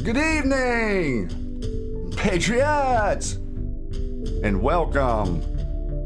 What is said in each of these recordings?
Good evening, Patriots, and welcome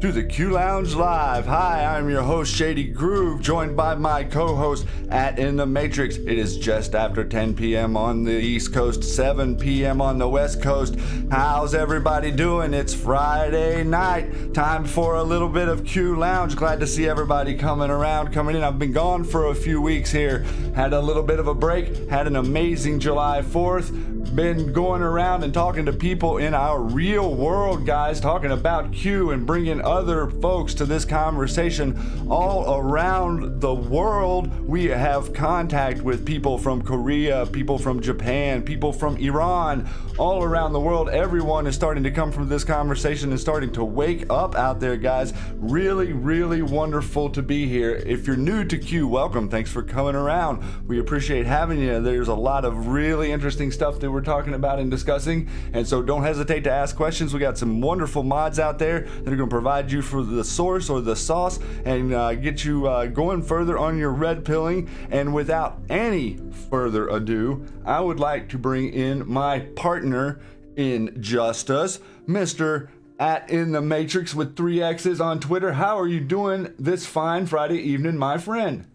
to the Q Lounge Live. Hi, I'm your host, Shady Groove, joined by my co-host at intheMatrixxx. It is just after 10 p.m. on the East Coast, 7 p.m. on the West Coast. How's everybody doing? It's Friday night. Time for a little bit of Q Lounge. Glad to see everybody coming in. I've been gone for a few weeks here. Had a little bit of a break. Had an amazing July 4th. Been going around and talking to people in our real world, guys, talking about Q and bringing other folks to this conversation all around the world. We have contact with people from Korea, people from Japan, people from Iran, all around the world. Everyone is starting to come from this conversation and starting to wake up out there, guys. Really, really wonderful to be here. If you're new to Q, welcome. Thanks for coming around. We appreciate having you. There's a lot of really interesting stuff that we're talking about and discussing, and so don't hesitate to ask questions. We got some wonderful mods out there that are going to provide you for the source or the sauce and get you going further on your red pilling. And without any further ado, I would like to bring in my partner in Justice, Mr. at intheMatrixxx with 3 X's on Twitter. How are you doing this fine Friday evening, my friend?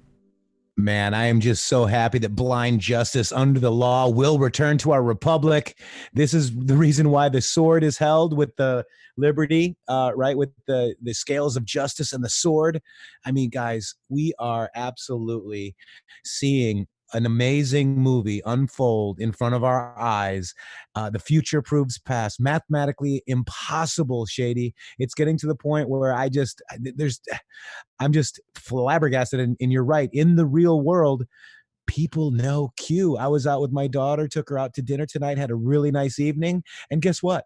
Man, I am just so happy that blind justice under the law will return to our republic. This is the reason why the sword is held with the liberty, right? With the scales of justice and the sword. I mean, guys, we are absolutely seeing an amazing movie unfold in front of our eyes. The future proves past. Mathematically impossible, Shady. It's getting to the point where I'm just flabbergasted. And you're right. In the real world, people know Q. I was out with my daughter, took her out to dinner tonight, had a really nice evening. And guess what?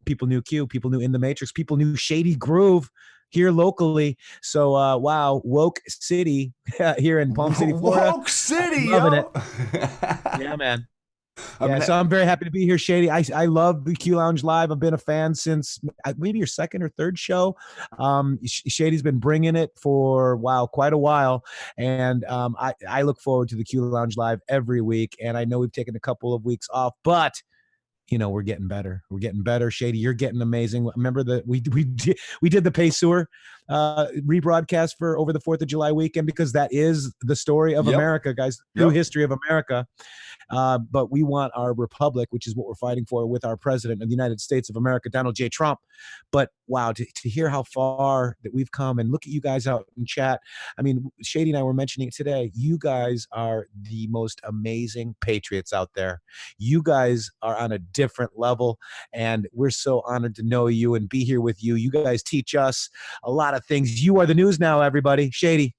People knew Q, people knew intheMatrixxx, people knew Shady Groove here locally. So wow, woke city here in Palm City, Florida. Woke City, loving yo. it. Yeah, man. I Yeah, mean, so I'm very happy to be here, Shady. I love the Q Lounge Live. I've been a fan since maybe your second or third show. Shady's been bringing it for wow, quite a while, and I look forward to the Q Lounge Live every week. And I know we've taken a couple of weeks off, but you know, we're getting better. We're getting better. Shady, you're getting amazing. Remember that we did the Payseur rebroadcast for over the 4th of July weekend, because that is the story of Yep. America, guys, the true history of America. But we want our republic, which is what we're fighting for with our president of the United States of America, Donald J. Trump. But wow, to hear how far that we've come, and look at you guys out in chat. I mean, Shady and I were mentioning it today. You guys are the most amazing patriots out there. You guys are on a different level, and we're so honored to know you and be here with you. You guys teach us a lot of things. You are the news now, everybody. Shady.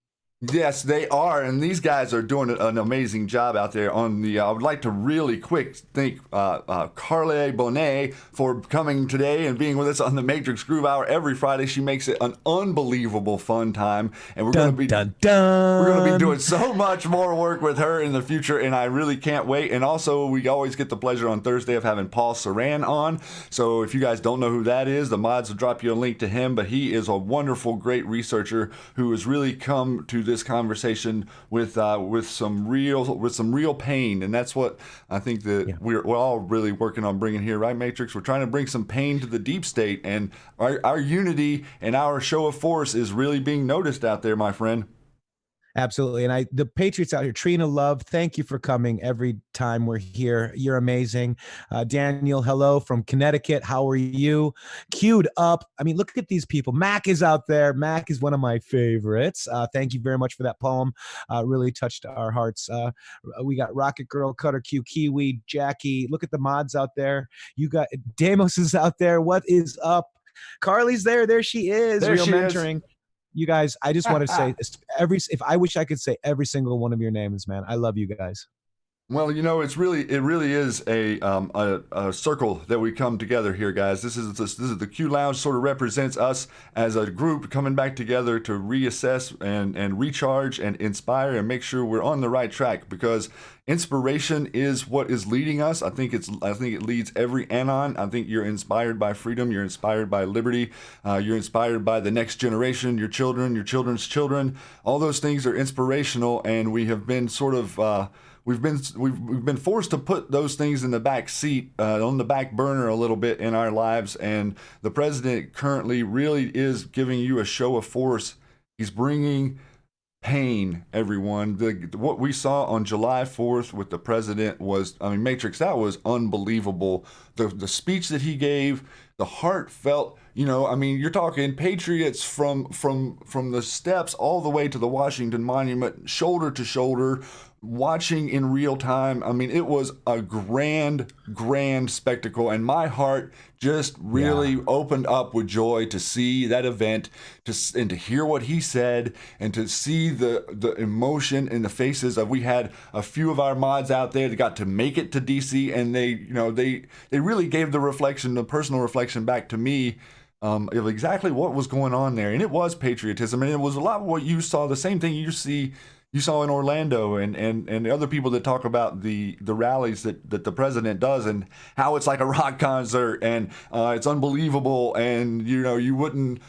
Yes, they are, and these guys are doing an amazing job out there on the. I would like to really quick thank Carly Bonet for coming today and being with us on the Matrix Groove Hour every Friday. She makes it an unbelievable fun time, and we're going to be we're going to be doing so much more work with her in the future, and I really can't wait. And also, we always get the pleasure on Thursday of having Paul Saran on. So if you guys don't know who that is, the mods will drop you a link to him. But he is a wonderful, great researcher who has really come to this conversation with some real pain, and that's what I think that we're all really working on bringing here, right, Matrix? We're trying to bring some pain to the deep state, and our unity and our show of force is really being noticed out there, my friend. Absolutely. And the Patriots out here, Trina Love, thank you for coming every time we're here. You're amazing. Daniel, hello from Connecticut. How are you? Queued up. I mean, look at these people. Mac is out there. Mac is one of my favorites. Thank you very much for that poem. Really touched our hearts. We got Rocket Girl, Cutter Q, Kiwi, Jackie. Look at the mods out there. You got Damos is out there. What is up? Carly's there. There she is. There Real she mentoring. is. You guys, I just want to say if I wish I could say every single one of your names, man. I love you guys. Well, you know, it really is a circle that we come together here, guys. This is the Q Lounge. Sort of represents us as a group coming back together to reassess and recharge and inspire and make sure we're on the right track, because inspiration is what is leading us. I think it leads every Anon. I think you're inspired by freedom. You're inspired by liberty. You're inspired by the next generation, your children, your children's children. All those things are inspirational, and we have been sort of. We've been forced to put those things in the back seat, on the back burner a little bit in our lives, and the president currently really is giving you a show of force. He's bringing pain, everyone. What we saw on July 4th with the president was, I mean, Matrix, that was unbelievable. The speech that he gave, the heartfelt, you know, I mean, you're talking patriots from the steps all the way to the Washington Monument, shoulder to shoulder, watching in real time. I mean, it was a grand spectacle, and my heart just really opened up with joy to see that event, and to hear what he said, and to see the emotion in the faces of. We had a few of our mods out there that got to make it to DC, and they really gave the personal reflection back to me of exactly what was going on there. And it was patriotism, and it was a lot of what you saw, the same thing you saw in Orlando, and the other people that talk about the rallies that the president does, and how it's like a rock concert, and it's unbelievable, and you know, you wouldn't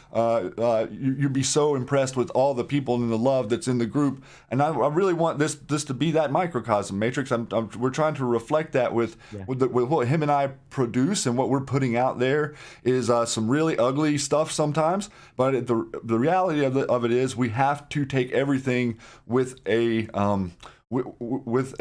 you'd be so impressed with all the people and the love that's in the group. And I really want this to be that microcosm, Matrix. We're trying to reflect that with what him and I produce, and what we're putting out there is some really ugly stuff sometimes, but the reality of it is we have to take everything with a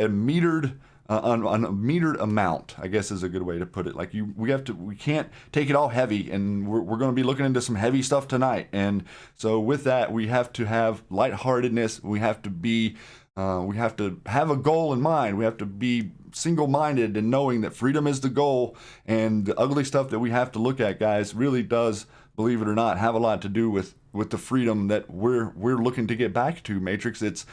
metered on a metered amount, I guess is a good way to put it. Like we can't take it all heavy, and we're going to be looking into some heavy stuff tonight. And so with that, we have to have lightheartedness. We have to have a goal in mind. We have to be single-minded and knowing that freedom is the goal, and the ugly stuff that we have to look at, guys, really does, believe it or not, have a lot to do with the freedom that we're looking to get back to, Matrix. It's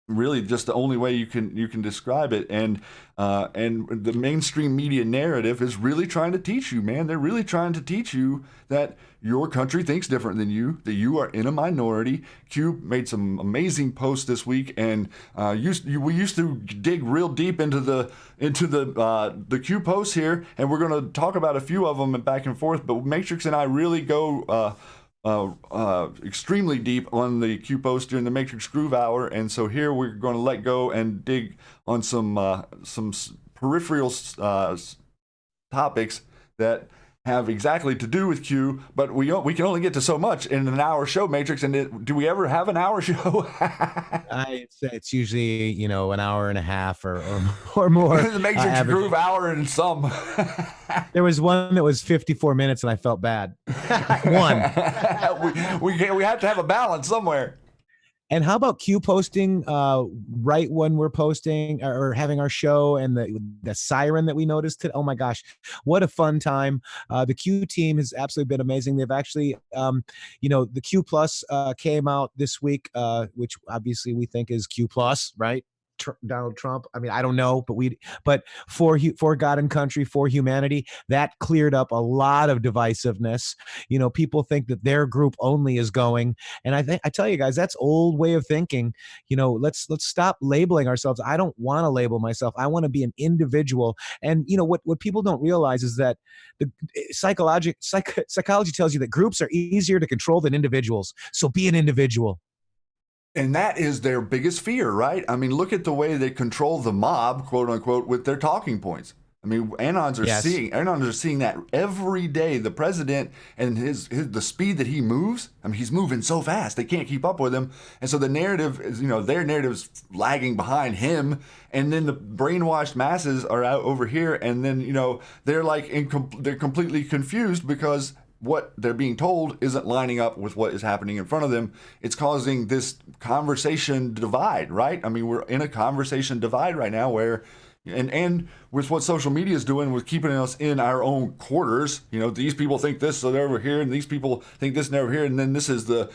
really just the only way you can describe it. And the mainstream media narrative is really trying to teach you, man. They're really trying to teach you that your country thinks different than you, that you are in a minority. Q made some amazing posts this week, and we used to dig real deep into the Q posts here, and we're going to talk about a few of them and back and forth. But Matrix and I really go extremely deep on the Q post during the Matrix Groove Hour, and so here we're going to let go and dig on some peripheral topics that have exactly to do with Q, but we can only get to so much in an hour show, Matrix. And do we ever have an hour show? I'd say it's usually, an hour and a half or more. The Matrix Groove Hour and some. There was one that was 54 minutes and I felt bad. One. we have to have a balance somewhere. And how about Q posting right when we're posting or having our show, and the siren that we noticed today? Oh my gosh, what a fun time. The Q team has absolutely been amazing. They've actually, the Q Plus came out this week, which obviously we think is Q Plus, right? Donald Trump. I mean, I don't know, but for God and country, for humanity, that cleared up a lot of divisiveness. People think that their group only is going, and I tell you guys, that's old way of thinking. Let's stop labeling ourselves. I don't want to label myself. I want to be an individual. And what people don't realize is that the psychology tells you that groups are easier to control than individuals. So be an individual. And that is their biggest fear, right? I mean, look at the way they control the mob, quote unquote, with their talking points. I mean, Anons are seeing that every day. The president and the speed that he moves. I mean, he's moving so fast they can't keep up with him, and so the narrative is, their narrative's lagging behind him, and then the brainwashed masses are out over here, and then they're like they're completely confused because what they're being told isn't lining up with what is happening in front of them. It's causing this conversation divide, right? I mean, we're in a conversation divide right now where, and with what social media is doing with keeping us in our own quarters, these people think this, so they're over here, and these people think this and they're over here, and then this is the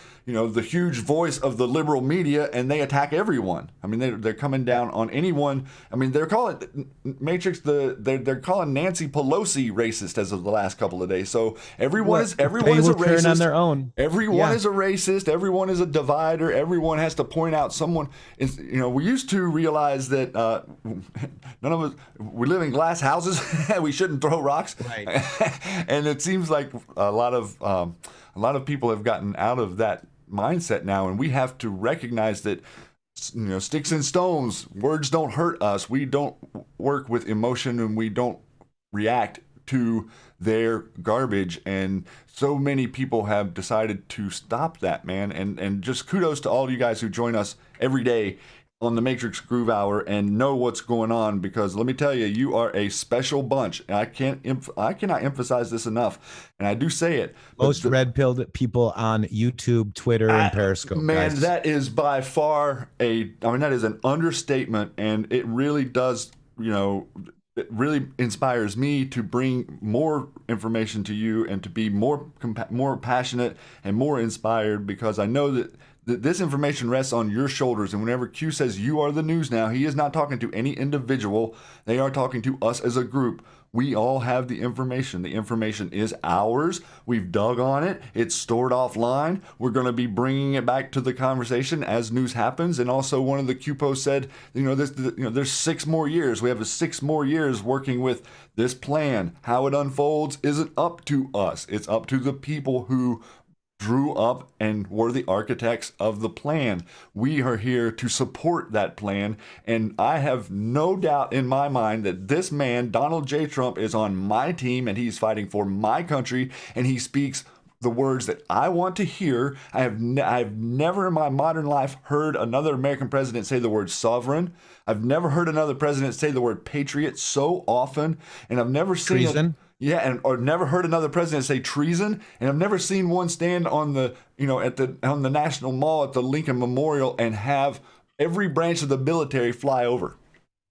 huge voice of the liberal media, and they attack everyone. I mean, they're coming down on anyone. I mean, they're calling Matrix they're calling Nancy Pelosi racist as of the last couple of days. So everyone is a racist on their own. Everyone is a racist. Everyone is a divider. Everyone has to point out someone. We used to realize that none of us. We live in glass houses. We shouldn't throw rocks. Right. And it seems like a lot of people have gotten out of that mindset now, and we have to recognize that sticks and stones, words don't hurt us. We don't work with emotion, and we don't react to their garbage. And so many people have decided to stop that, man. And just kudos to all you guys who join us every day on the Matrix Groove Hour and know what's going on, because let me tell you, you are a special bunch. And I cannot emphasize this enough, and I do say it. Most red-pilled people on YouTube, Twitter, and Periscope. Man, guys. That is by far that is an understatement, and it really does, it really inspires me to bring more information to you and to be more passionate and more inspired, because I know that this information rests on your shoulders. And whenever Q says you are the news now, he is not talking to any individual. They are talking to us as a group. We all have the information. The information is ours. We've dug on it. It's stored offline. We're going to be bringing it back to the conversation as news happens. And also, one of the Q posts said, there's 6 more years. We have 6 more years working with this plan. How it unfolds isn't up to us. It's up to the people who drew up and were the architects of the plan. We are here to support that plan, and I have no doubt in my mind that this man, Donald J. Trump, is on my team, and he's fighting for my country, and he speaks the words that I want to hear. I've never in my modern life heard another American president say the word sovereign. I've never heard another president say the word patriot so often, and I've never seen treason. Or never heard another president say treason, and I've never seen one stand on the on the National Mall at the Lincoln Memorial and have every branch of the military fly over.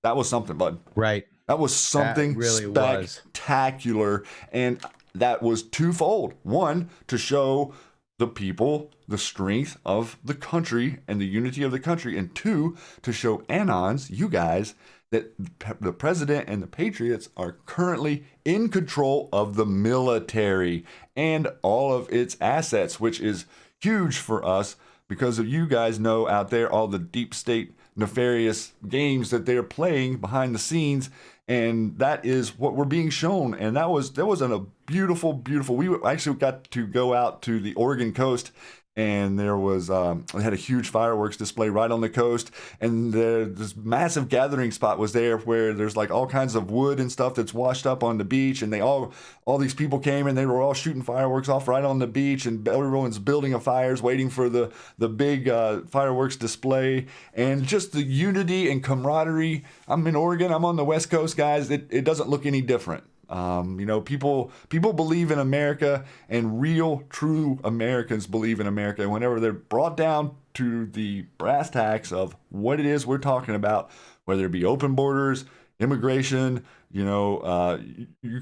That was something, bud. Right. That was something really spectacular, and that was twofold. One, to show the people the strength of the country and the unity of the country, and two, to show Anons, you guys, that the president and the Patriots are currently in control of the military and all of its assets, which is huge for us because you guys know out there all the deep state nefarious games that they're playing behind the scenes, and that is what we're being shown. And that was a beautiful we actually got to go out to the Oregon coast, and there was they had a huge fireworks display right on the coast, and this massive gathering spot was there where there's like all kinds of wood and stuff that's washed up on the beach, and all these people came and they were all shooting fireworks off right on the beach, and everyone's building a fires waiting for the big fireworks display, and just the unity and camaraderie. I'm in Oregon, I'm on the West Coast, guys. It doesn't look any different. People believe in America, and real, true Americans believe in America. And whenever they're brought down to the brass tacks of what it is we're talking about, whether it be open borders, immigration, you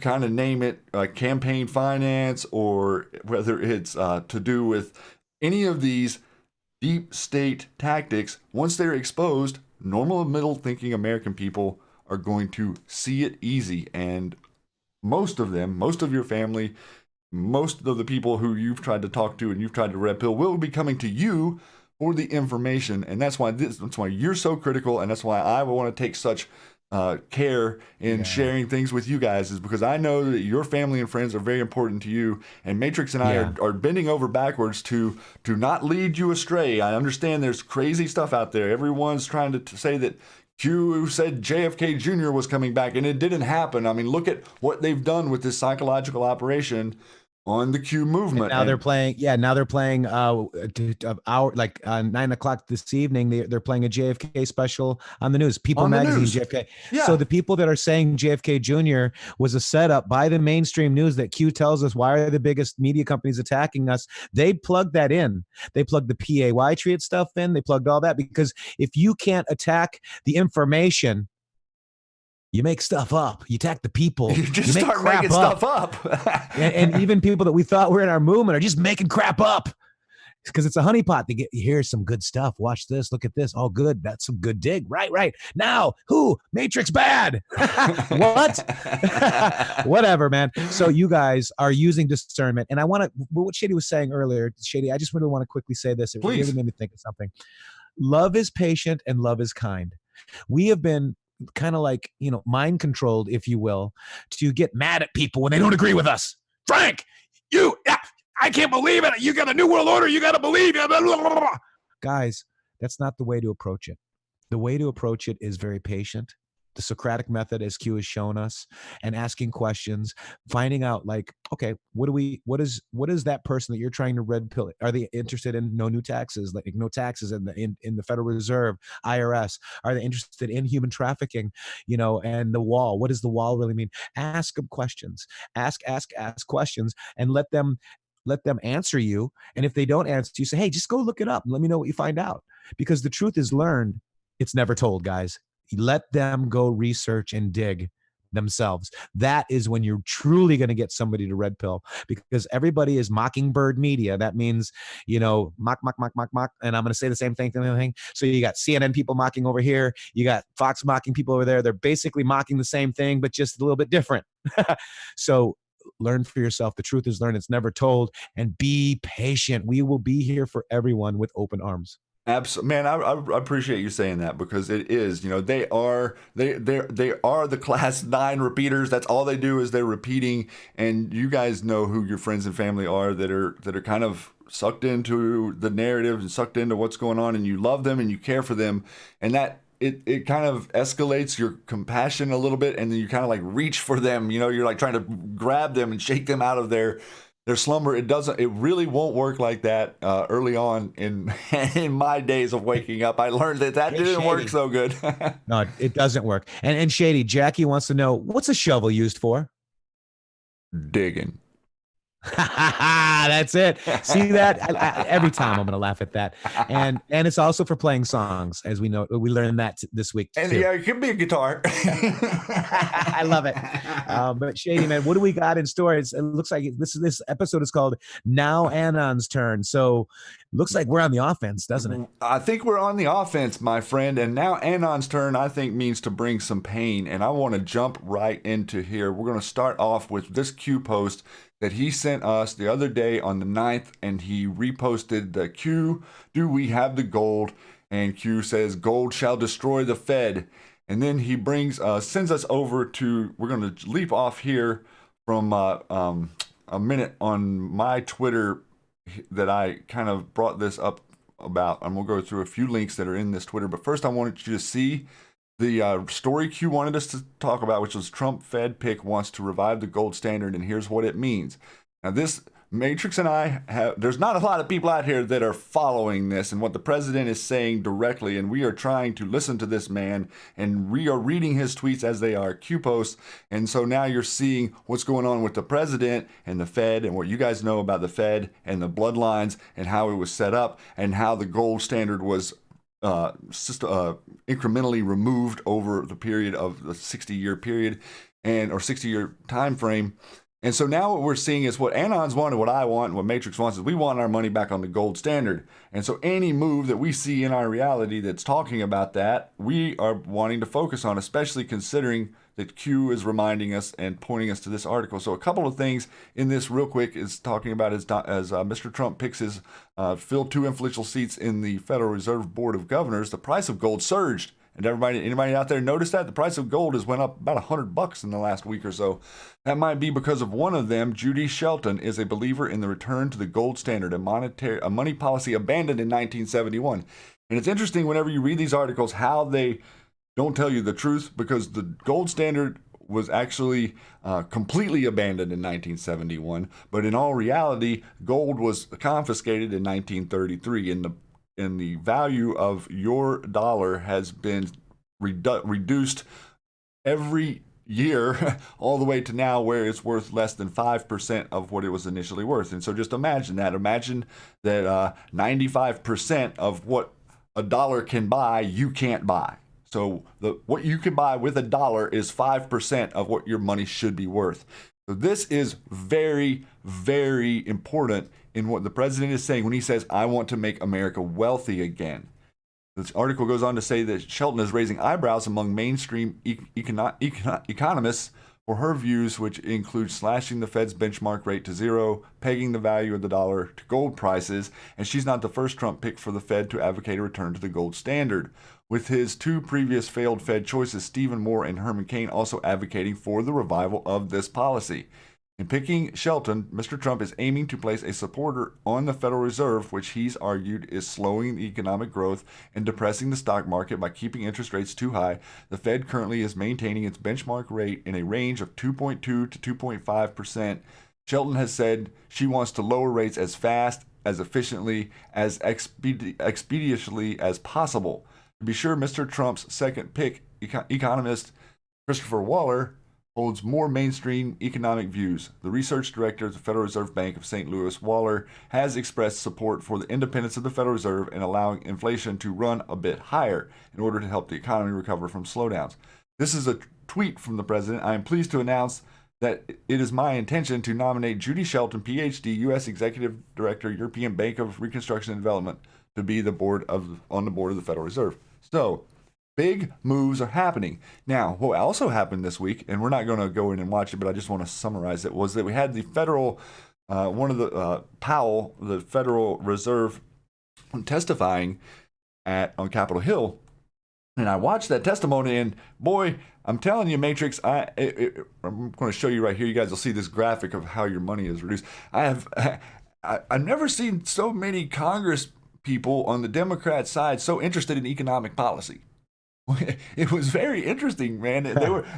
kind of name it, campaign finance, or whether it's to do with any of these deep state tactics, once they're exposed, normal middle thinking American people are going to see it easy. And most of your family, most of the people who you've tried to talk to and you've tried to red pill will be coming to you for the information. And that's why you're so critical, and that's why I want to take such care in sharing things with you guys, is because I know that your family and friends are very important to you, and Matrix and I are bending over backwards to not lead you astray. I understand there's crazy stuff out there. Everyone's trying to say that Q said JFK Jr. was coming back, and it didn't happen. I mean, look at what they've done with this psychological operation on the Q movement. And now they're playing. Yeah, now they're playing. Hour like 9 o'clock this evening. They're playing a JFK special on the news. People on Magazine, news. JFK. Yeah. So the people that are saying JFK Jr. was a setup by the mainstream news that Q tells us why are the biggest media companies attacking us. They plugged that in. They plugged the Patriot stuff in. They plugged all that, because if you can't attack the information, you make stuff up. You attack the people. You just start making stuff up. and even people that we thought were in our movement are just making crap up, because it's a honeypot. They get, here's some good stuff. Watch this. Look at this. All good. That's some good dig. Right. Now, who? Matrix bad. What? Whatever, man. So you guys are using discernment. And I want to, what Shady was saying earlier, Shady, I just really want to quickly say this. It really made me think of something. Love is patient and love is kind. We have been kind of like, mind controlled, if you will, to get mad at people when they don't agree with us. Frank, I can't believe it. You got a new world order. You got to believe it. Guys, that's not the way to approach it. The way to approach it is very patient. The Socratic method, as Q has shown us, and asking questions, finding out like, okay, what is that person that you're trying to red pill? Are they interested in no new taxes, like no taxes in the Federal Reserve, IRS? Are they interested in human trafficking, and the wall? What does the wall really mean? Ask them questions, ask questions, and let them answer you. And if they don't answer you, say, hey, just go look it up and let me know what you find out. Because the truth is learned. It's never told, guys. Let them go research and dig themselves. That is when you're truly going to get somebody to red pill, because everybody is mockingbird media. That means, mock. And I'm going to say the same thing. So you got CNN people mocking over here. You got Fox mocking people over there. They're basically mocking the same thing, but just a little bit different. So learn for yourself. The truth is learned. It's never told. And be patient. We will be here for everyone with open arms. Absolutely, man. I appreciate you saying that, because it is, they are the class 9 repeaters. That's all they do is they're repeating, and you guys know who your friends and family are that are kind of sucked into the narrative and sucked into what's going on, and you love them and you care for them, and that it kind of escalates your compassion a little bit, and then you kind of like reach for them. You're like trying to grab them and shake them out of their slumber. It really won't work like that early on in my days of waking up. I learned that didn't work so good. No, it doesn't work. And Shady, Jackie wants to know, what's a shovel used for? Digging. That's it. See that? Every time I'm going to laugh at that. And it's also for playing songs, as we know. We learned that this week And too. yeah, it could be a guitar. I love it. But Shady, man, what do we got in store? It looks like this episode is called Now Anon's Turn. So looks like we're on the offense, doesn't it? I think we're on the offense, my friend. And now Anon's turn, I think, means to bring some pain. And I want to jump right into here. We're going to start off with this Q post that he sent us the other day on the 9th. And he reposted the Q, do we have the gold? And Q says, gold shall destroy the Fed. And then he sends us over to, we're going to leap off here from a minute on my Twitter that I kind of brought this up about. I'm going to go through a few links that are in this Twitter. But first, I wanted you to see the story Q wanted us to talk about, which was Trump Fed pick wants to revive the gold standard. And here's what it means. Now, this Matrix and I there's not a lot of people out here that are following this and what the president is saying directly, and we are trying to listen to this man, and we are reading his tweets as they are Q posts. And so now you're seeing what's going on with the president and the Fed, and what you guys know about the Fed and the bloodlines and how it was set up and how the gold standard was incrementally removed over the period of the 60-year period or 60-year time frame. And so now what we're seeing is what Anons want and what I want and what Matrix wants is we want our money back on the gold standard. And so any move that we see in our reality that's talking about that, we are wanting to focus on, especially considering that Q is reminding us and pointing us to this article. So a couple of things in this real quick is talking about as Mr. Trump picks his fill 2 influential seats in the Federal Reserve Board of Governors, the price of gold surged. And anybody out there notice that? The price of gold has went up about $100 in the last week or so. That might be because of one of them. Judy Shelton is a believer in the return to the gold standard, a money policy abandoned in 1971. And it's interesting whenever you read these articles how they don't tell you the truth, because the gold standard was actually completely abandoned in 1971. But in all reality, gold was confiscated in 1933, and the value of your dollar has been reduced every year all the way to now where it's worth less than 5% of what it was initially worth. And so just imagine that. Imagine that 95% of what a dollar can buy, you can't buy. So what you can buy with a dollar is 5% of what your money should be worth. So this is very, very important in what the president is saying when he says, I want to make America wealthy again. This article goes on to say that Shelton is raising eyebrows among mainstream economists for her views, which include slashing the Fed's benchmark rate to zero, pegging the value of the dollar to gold prices, and she's not the first Trump pick for the Fed to advocate a return to the gold standard. With his 2 previous failed Fed choices, Stephen Moore and Herman Cain, also advocating for the revival of this policy. In picking Shelton, Mr. Trump is aiming to place a supporter on the Federal Reserve, which he's argued is slowing the economic growth and depressing the stock market by keeping interest rates too high. The Fed currently is maintaining its benchmark rate in a range of 2.2 to 2.5%. Shelton has said she wants to lower rates as fast, as efficiently, as expeditiously as possible. To be sure, Mr. Trump's second pick, economist Christopher Waller, holds more mainstream economic views. The research director of the Federal Reserve Bank of St. Louis, Waller, has expressed support for the independence of the Federal Reserve and allowing inflation to run a bit higher in order to help the economy recover from slowdowns. This is a tweet from the president. I am pleased to announce that it is my intention to nominate Judy Shelton, PhD, U.S. Executive Director, European Bank of Reconstruction and Development, to be on the board of the Federal Reserve. So, big moves are happening. Now, what also happened this week, and we're not going to go in and watch it, but I just want to summarize it, was that we had the Powell, the Federal Reserve, testifying on Capitol Hill. And I watched that testimony, and boy, I'm telling you, Matrix, I'm going to show you right here. You guys will see this graphic of how your money is reduced. I've never seen so many Congress people on the Democrat side so interested in economic policy. It was very interesting, man.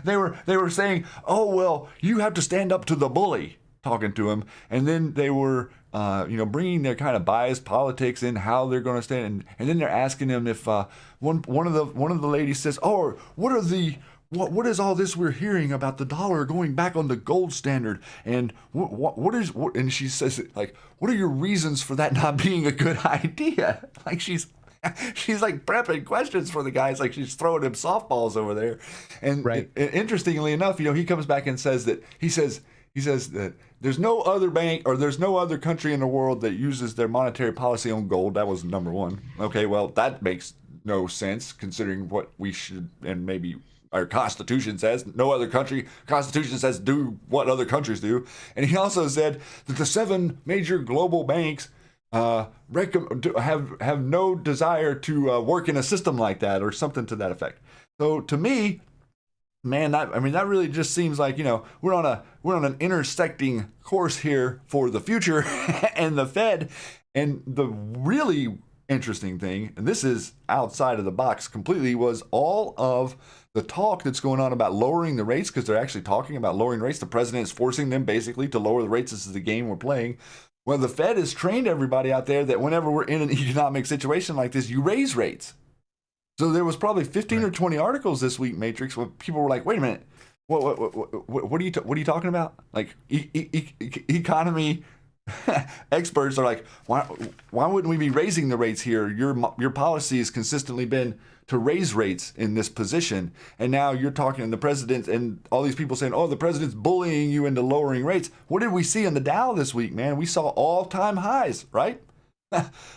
They were saying, "Oh well, you have to stand up to the bully," talking to him, and then they were, bringing their kind of biased politics in how they're going to stand, and then they're asking him if one of the ladies says, "Oh, what are the what is all this we're hearing about the dollar going back on the gold standard? And and she says, like, what are your reasons for that not being a good idea? Like she's like prepping questions for the guys, like she's throwing him softballs over there. And Right. Interestingly enough, he comes back and says that he says that there's no other bank or there's no other country in the world that uses their monetary policy on gold. That was number one. Okay, well, that makes no sense considering what we should, and maybe our Constitution says. No other country, Constitution says do what other countries do. And he also said that the 7 major global banks have no desire to work in a system like that, or something to that effect. So to me, man, that really just seems like, we're on an intersecting course here for the future and the Fed. And the really interesting thing, and this is outside of the box completely, was all of the talk that's going on about lowering the rates, because they're actually talking about lowering rates. The president is forcing them basically to lower the rates. This is the game we're playing. Well, the Fed has trained everybody out there that whenever we're in an economic situation like this, you raise rates. So there was probably 15 or 20 articles this week, Matrix, where people were like, "Wait a minute, what are you talking about?" Like economy experts are like, "Why wouldn't we be raising the rates here? Your policy has consistently been to raise rates in this position, and now you're talking to the president and all these people saying, 'Oh, the president's bullying you into lowering rates.'" What did we see in the Dow this week, man? We saw all-time highs, right?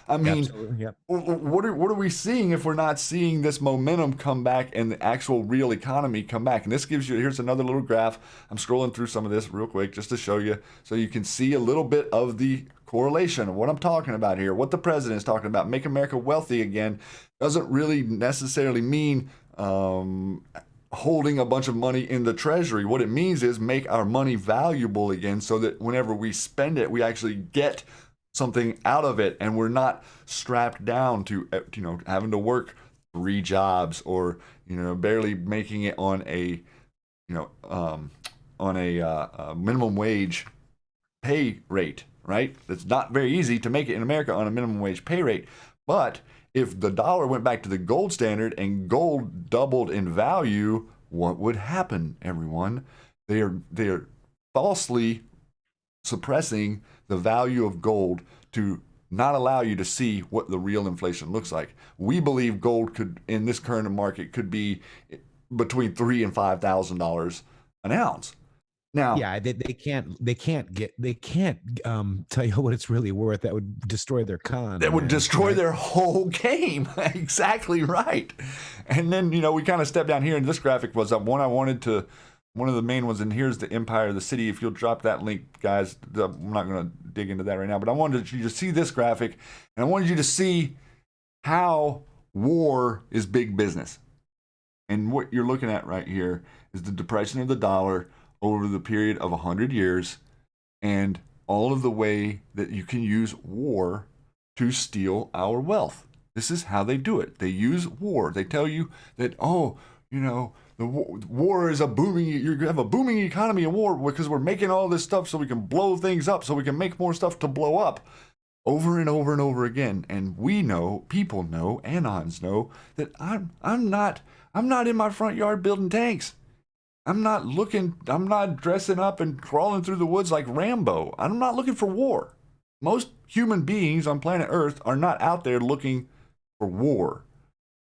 I mean, Yep. what are we seeing if we're not seeing this momentum come back and the actual real economy come back? And this gives you, here's another little graph. I'm scrolling through some of this real quick just to show you, so you can see a little bit of the correlation of what I'm talking about here. What the president is talking about, make America wealthy again, doesn't really necessarily mean holding a bunch of money in the treasury. What it means is make our money valuable again, so that whenever we spend it, we actually get something out of it, and we're not strapped down to having to work 3 jobs, or barely making it on a minimum wage pay rate, right? It's not very easy to make it in America on a minimum wage pay rate. But if the dollar went back to the gold standard and gold doubled in value, what would happen, everyone? They are falsely suppressing the value of gold to not allow you to see what the real inflation looks like. We believe gold could, in this current market, could be between $3,000 and $5,000 an ounce. Now, Yeah, they can't tell you what it's really worth. That would destroy their con. that would man, destroy right? their whole game. Exactly right. And then, we kind of step down here, and this graphic was one of the main ones, and here's the empire of the city. If you'll drop that link, guys, I'm not going to dig into that right now, but I wanted you to see this graphic, and I wanted you to see how war is big business. And what you're looking at right here is the depression of the dollar over the period of 100 years, and all of the way that you can use war to steal our wealth. This is how they do it. They use war. They tell you that, the war is you have a booming economy in war because we're making all this stuff so we can blow things up, so we can make more stuff to blow up, over and over and over again. And we know, people know, Anons know, that I'm not in my front yard building tanks. I'm not dressing up and crawling through the woods like Rambo. I'm not looking for war. Most human beings on planet Earth are not out there looking for war.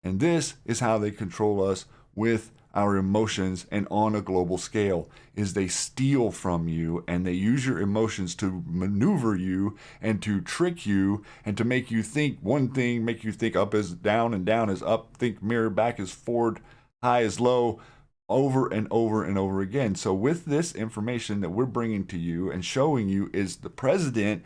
And this is how they control us with our emotions, and on a global scale, is they steal from you, and they use your emotions to maneuver you and to trick you and to make you think one thing, make you think up is down and down is up, think mirror back is forward, high is low, over and over and over again. So with this information that we're bringing to you and showing you, is the president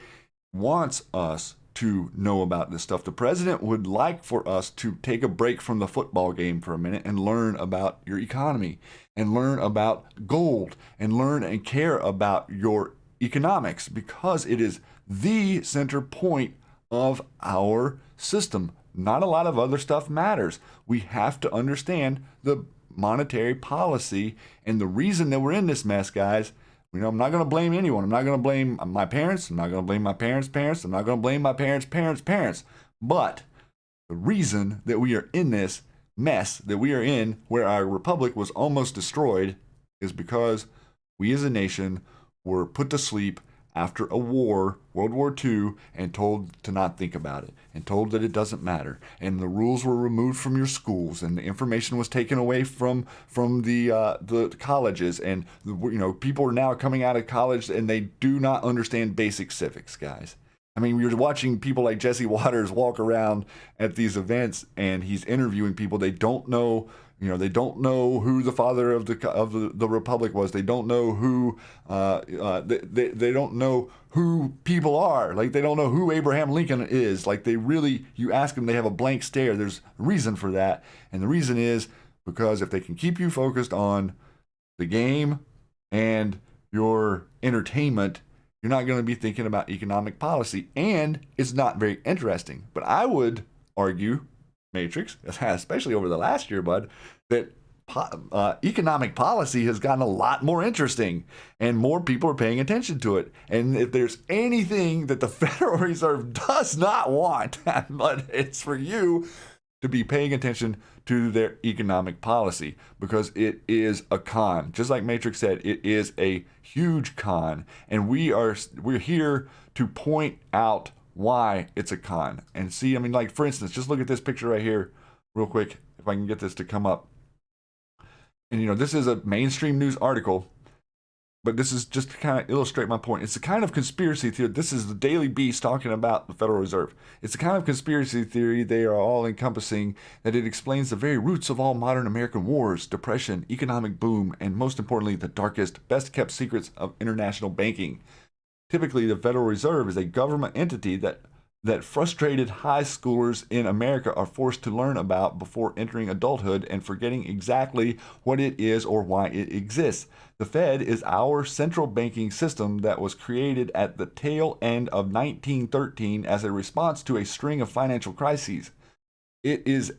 wants us to know about this stuff. The president would like for us to take a break from the football game for a minute and learn about your economy, and learn about gold, and learn and care about your economics, because it is the center point of our system. Not a lot of other stuff matters. We have to understand the monetary policy, and the reason that we're in this mess, guys. I'm not going to blame anyone. I'm not going to blame my parents. I'm not going to blame my parents' parents. I'm not going to blame my parents' parents' parents. But the reason that we are in this mess that we are in, where our republic was almost destroyed, is because we as a nation were put to sleep after a war, World War II, and told to not think about it, and told that it doesn't matter, and the rules were removed from your schools, and the information was taken away from the colleges, and people are now coming out of college and they do not understand basic civics, guys. I mean, you're watching people like Jesse Waters walk around at these events, and he's interviewing people. They don't know, they don't know who the father of the republic was. They don't know who they don't know who people are. Like, they don't know who Abraham Lincoln is. Like, you ask them, they have a blank stare. There's a reason for that, and the reason is because if they can keep you focused on the game and your entertainment, you're not going to be thinking about economic policy, and it's not very interesting. But I would argue, Matrix, especially over the last year, bud, that economic policy has gotten a lot more interesting, and more people are paying attention to it. And if there's anything that the Federal Reserve does not want, but it's for you to be paying attention to their economic policy, because it is a con. Just like Matrix said, it is a huge con, and we're here to point out why it's a con. And see, I mean, like, for instance, just look at this picture right here real quick, if I can get this to come up. And this is a mainstream news article, but this is just to kind of illustrate my point. It's a kind of conspiracy theory. This is the Daily Beast talking about the Federal Reserve. It's a kind of conspiracy theory. They are all encompassing that it explains the very roots of all modern American wars, depression, economic boom, and most importantly, the darkest, best kept secrets of international banking. Typically, the Federal Reserve is a government entity that frustrated high schoolers in America are forced to learn about before entering adulthood and forgetting exactly what it is or why it exists. The Fed is our central banking system that was created at the tail end of 1913 as a response to a string of financial crises. It is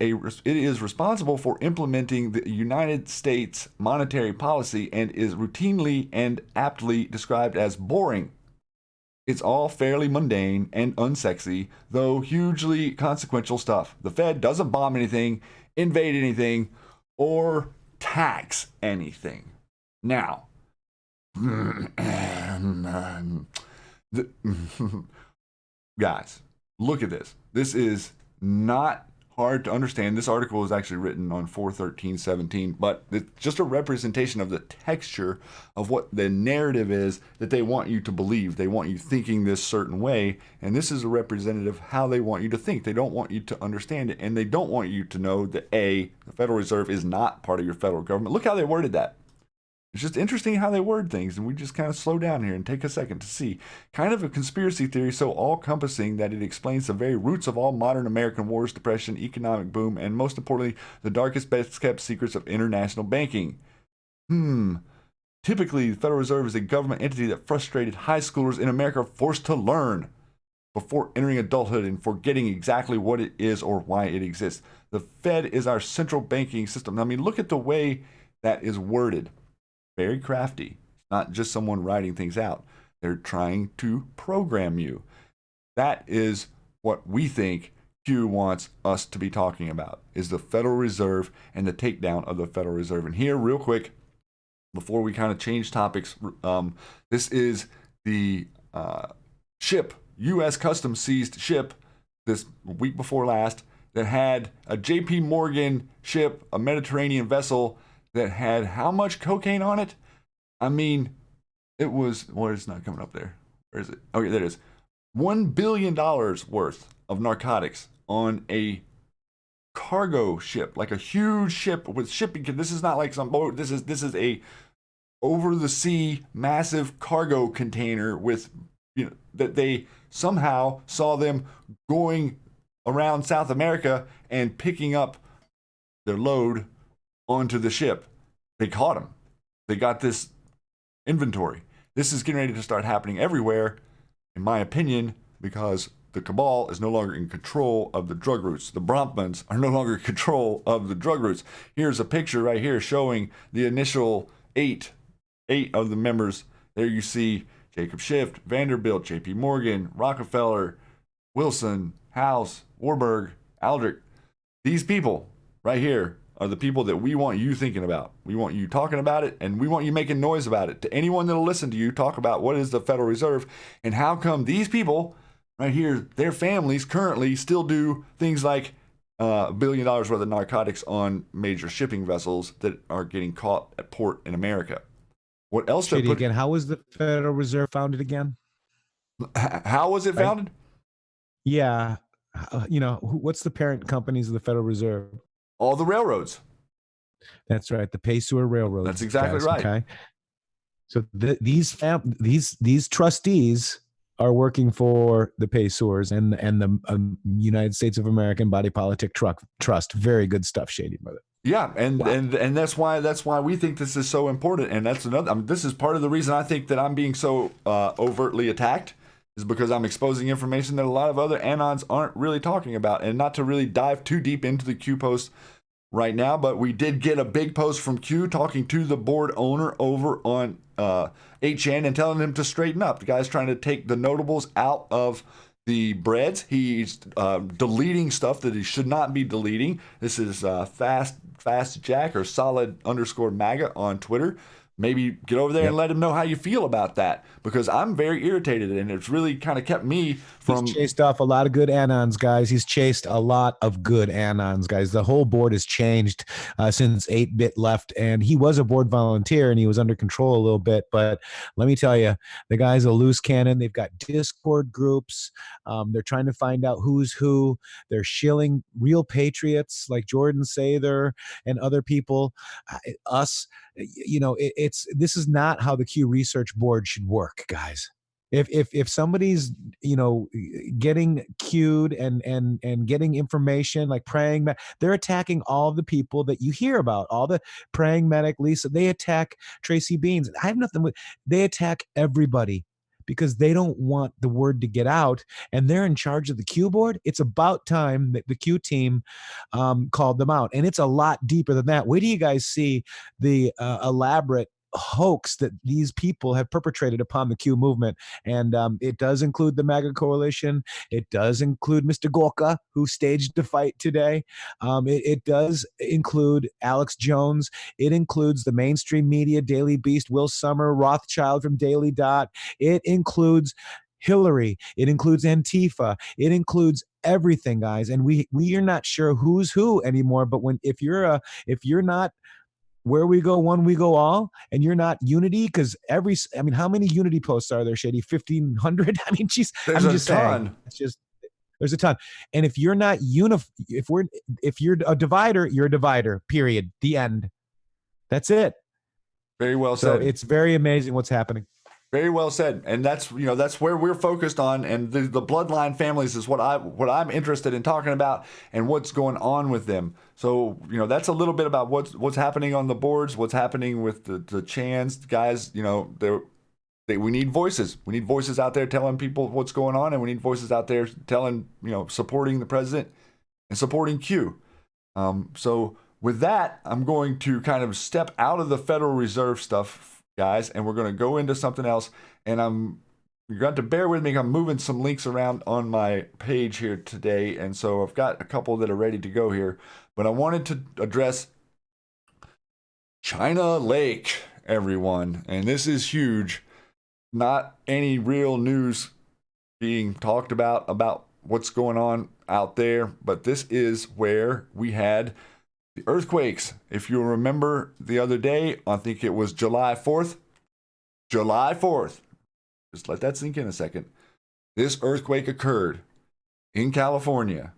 responsible for implementing the United States monetary policy and is routinely and aptly described as boring. It's all fairly mundane and unsexy, though hugely consequential stuff. The Fed doesn't bomb anything, invade anything, or tax anything. Now, guys, look at this. This is not hard to understand. This article is actually written on 4/13/17, but it's just a representation of the texture of what the narrative is that they want you to believe. They want you thinking this certain way, and this is a representative of how they want you to think. They don't want you to understand it, and they don't want you to know that the Federal Reserve is not part of your federal government. Look how they worded that. It's just interesting how they word things, and we just kind of slow down here and take a second to see. Kind of a conspiracy theory so all-encompassing that it explains the very roots of all modern American wars, depression, economic boom, and most importantly, the darkest, best-kept secrets of international banking. Typically, the Federal Reserve is a government entity that frustrated high schoolers in America forced to learn before entering adulthood and forgetting exactly what it is or why it exists. The Fed is our central banking system. I mean, look at the way that is worded. Very crafty. It's not just someone writing things out. They're trying to program you. That is what we think Q wants us to be talking about, is the Federal Reserve and the takedown of the Federal Reserve. And here, real quick, before we kind of change topics, this is the ship, U.S. Customs seized ship this week before last that had a J.P. Morgan ship, a Mediterranean vessel, that had how much cocaine on it? I mean, it was, well, it's not coming up there. Where is it? Okay, there it is. $1 billion worth of narcotics on a cargo ship, like a huge ship with shipping. This is not like some boat. This is a over the sea massive cargo container with, that they somehow saw them going around South America and picking up their load onto the ship. They caught them. They got this inventory. This is getting ready to start happening everywhere, in my opinion, because the cabal is no longer in control of the drug routes. The Bronfmans are no longer in control of the drug routes. Here's a picture right here showing the initial eight of the members. There you see Jacob Schiff, Vanderbilt, J.P. Morgan, Rockefeller, Wilson, House, Warburg, Aldrich. These people right here are the people that we want you thinking about. We want you talking about it, and we want you making noise about it. To anyone that'll listen to you talk about what is the Federal Reserve and how come these people right here, their families currently still do things like $1 billion worth of narcotics on major shipping vessels that are getting caught at port in America. What else? Again, how was the Federal Reserve founded again? How was it founded? Yeah. What's the parent companies of the Federal Reserve? All the railroads. That's right. The Pacer Railroads. That's exactly right. Okay. So these trustees are working for the Pacers and the United States of American Body Politic Trust. Very good stuff, Shady brother. Yeah, and that's why we think this is so important, and that's another. This is part of the reason I think that I'm being so overtly attacked, is because I'm exposing information that a lot of other Anons aren't really talking about. And not to really dive too deep into the Q post right now, but we did get a big post from Q talking to the board owner over on HN and telling him to straighten up. The guy's trying to take the notables out of the breads. He's deleting stuff that he should not be deleting. This is Fast Jack or solid_MAGA on Twitter. Maybe get over there and let him know how you feel about that, because I'm very irritated, and it's really kind of kept me from. He's chased off a lot of good Anons, guys. He's chased a lot of good Anons, guys. The whole board has changed since 8-Bit left, and he was a board volunteer and he was under control a little bit. But let me tell you, the guy's a loose cannon. They've got Discord groups. They're trying to find out who's who. They're shilling real patriots like Jordan Sather and other people. Us. This is not how the Q Research Board should work, guys. If somebody's getting queued and getting information like praying, they're attacking all the people that you hear about, all the praying medic Lisa. They attack Tracy Beans. I have nothing with. They attack everybody, because they don't want the word to get out, and they're in charge of the Q board. It's about time that the Q team called them out, and it's a lot deeper than that. Wait till you guys see the elaborate hoax that these people have perpetrated upon the Q movement. And it does include the MAGA coalition. It does include Mr. Gorka, who staged the fight today. It does include Alex Jones. It includes the mainstream media, Daily Beast, Will Summer, Rothschild from Daily Dot. It includes Hillary. It includes Antifa. It includes everything, guys. And we are not sure who's who anymore. But if you're not where we go one, we go all, and you're not unity, because how many unity posts are there, Shady? 1,500? I mean, geez, there's I'm just a ton. saying. It's just, there's a ton. And if you're not if you're a divider, you're a divider, period. The end. That's it. Very well said. So it's very amazing what's happening. Very well said, and that's where we're focused on, and the bloodline families is what I'm interested in talking about, and what's going on with them. So that's a little bit about what's happening on the boards, what's happening with the Chans guys. We need voices. We need voices out there telling people what's going on, and we need voices out there telling supporting the president and supporting Q. So with that, I'm going to kind of step out of the Federal Reserve stuff, guys, and we're going to go into something else, and you're going to bear with me. I'm moving some links around on my page here today, and so I've got a couple that are ready to go here, but I wanted to address China Lake, everyone, and this is huge. Not any real news being talked about what's going on out there, but this is where we had the earthquakes. If you remember the other day, I think it was July 4th. Just let that sink in a second. This earthquake occurred in California,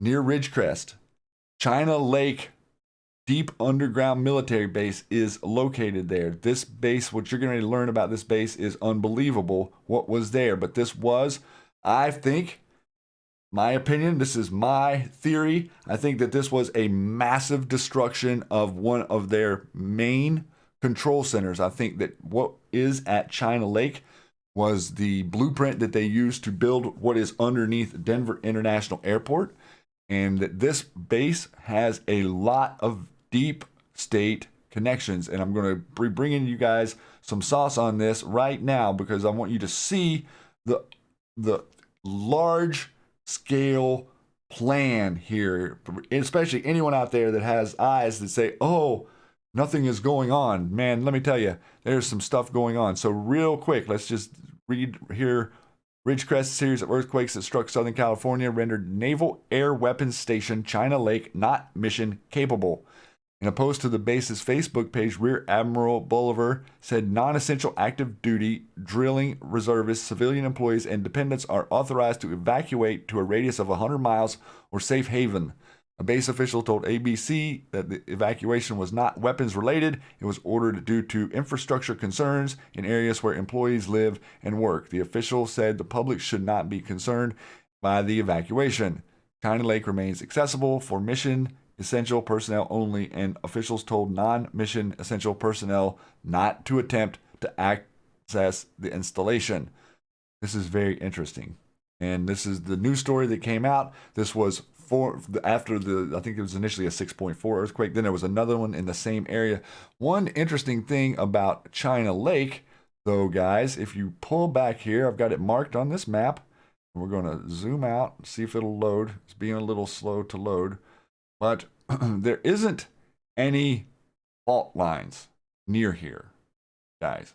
near Ridgecrest. China Lake deep underground military base is located there. This base, what you're going to learn about this base is unbelievable what was there. But this was, I think, my opinion, this is my theory. I think that this was a massive destruction of one of their main control centers. I think that what is at China Lake was the blueprint that they used to build what is underneath Denver International Airport, and that this base has a lot of deep state connections. And I'm going to be bringing you guys some sauce on this right now, because I want you to see the large scale plan here, especially anyone out there that has eyes that say, oh, nothing is going on. Man, let me tell you, there's some stuff going on. So real quick, let's just read here. Ridgecrest series of earthquakes that struck Southern California rendered Naval Air Weapons Station China Lake not mission capable. In a post to the base's Facebook page, Rear Admiral Bolivar said non-essential active duty drilling reservists, civilian employees, and dependents are authorized to evacuate to a radius of 100 miles or safe haven. A base official told ABC that the evacuation was not weapons related. It was ordered due to infrastructure concerns in areas where employees live and work. The official said the public should not be concerned by the evacuation. China Lake remains accessible for mission essential personnel only, and officials told non-mission essential personnel not to attempt to access the installation. This is very interesting. And this is the new story that came out. This was after I think it was initially a 6.4 earthquake. Then there was another one in the same area. One interesting thing about China Lake, though, guys, if you pull back here, I've got it marked on this map. We're going to zoom out, see if it'll load. It's being a little slow to load. But there isn't any fault lines near here, guys.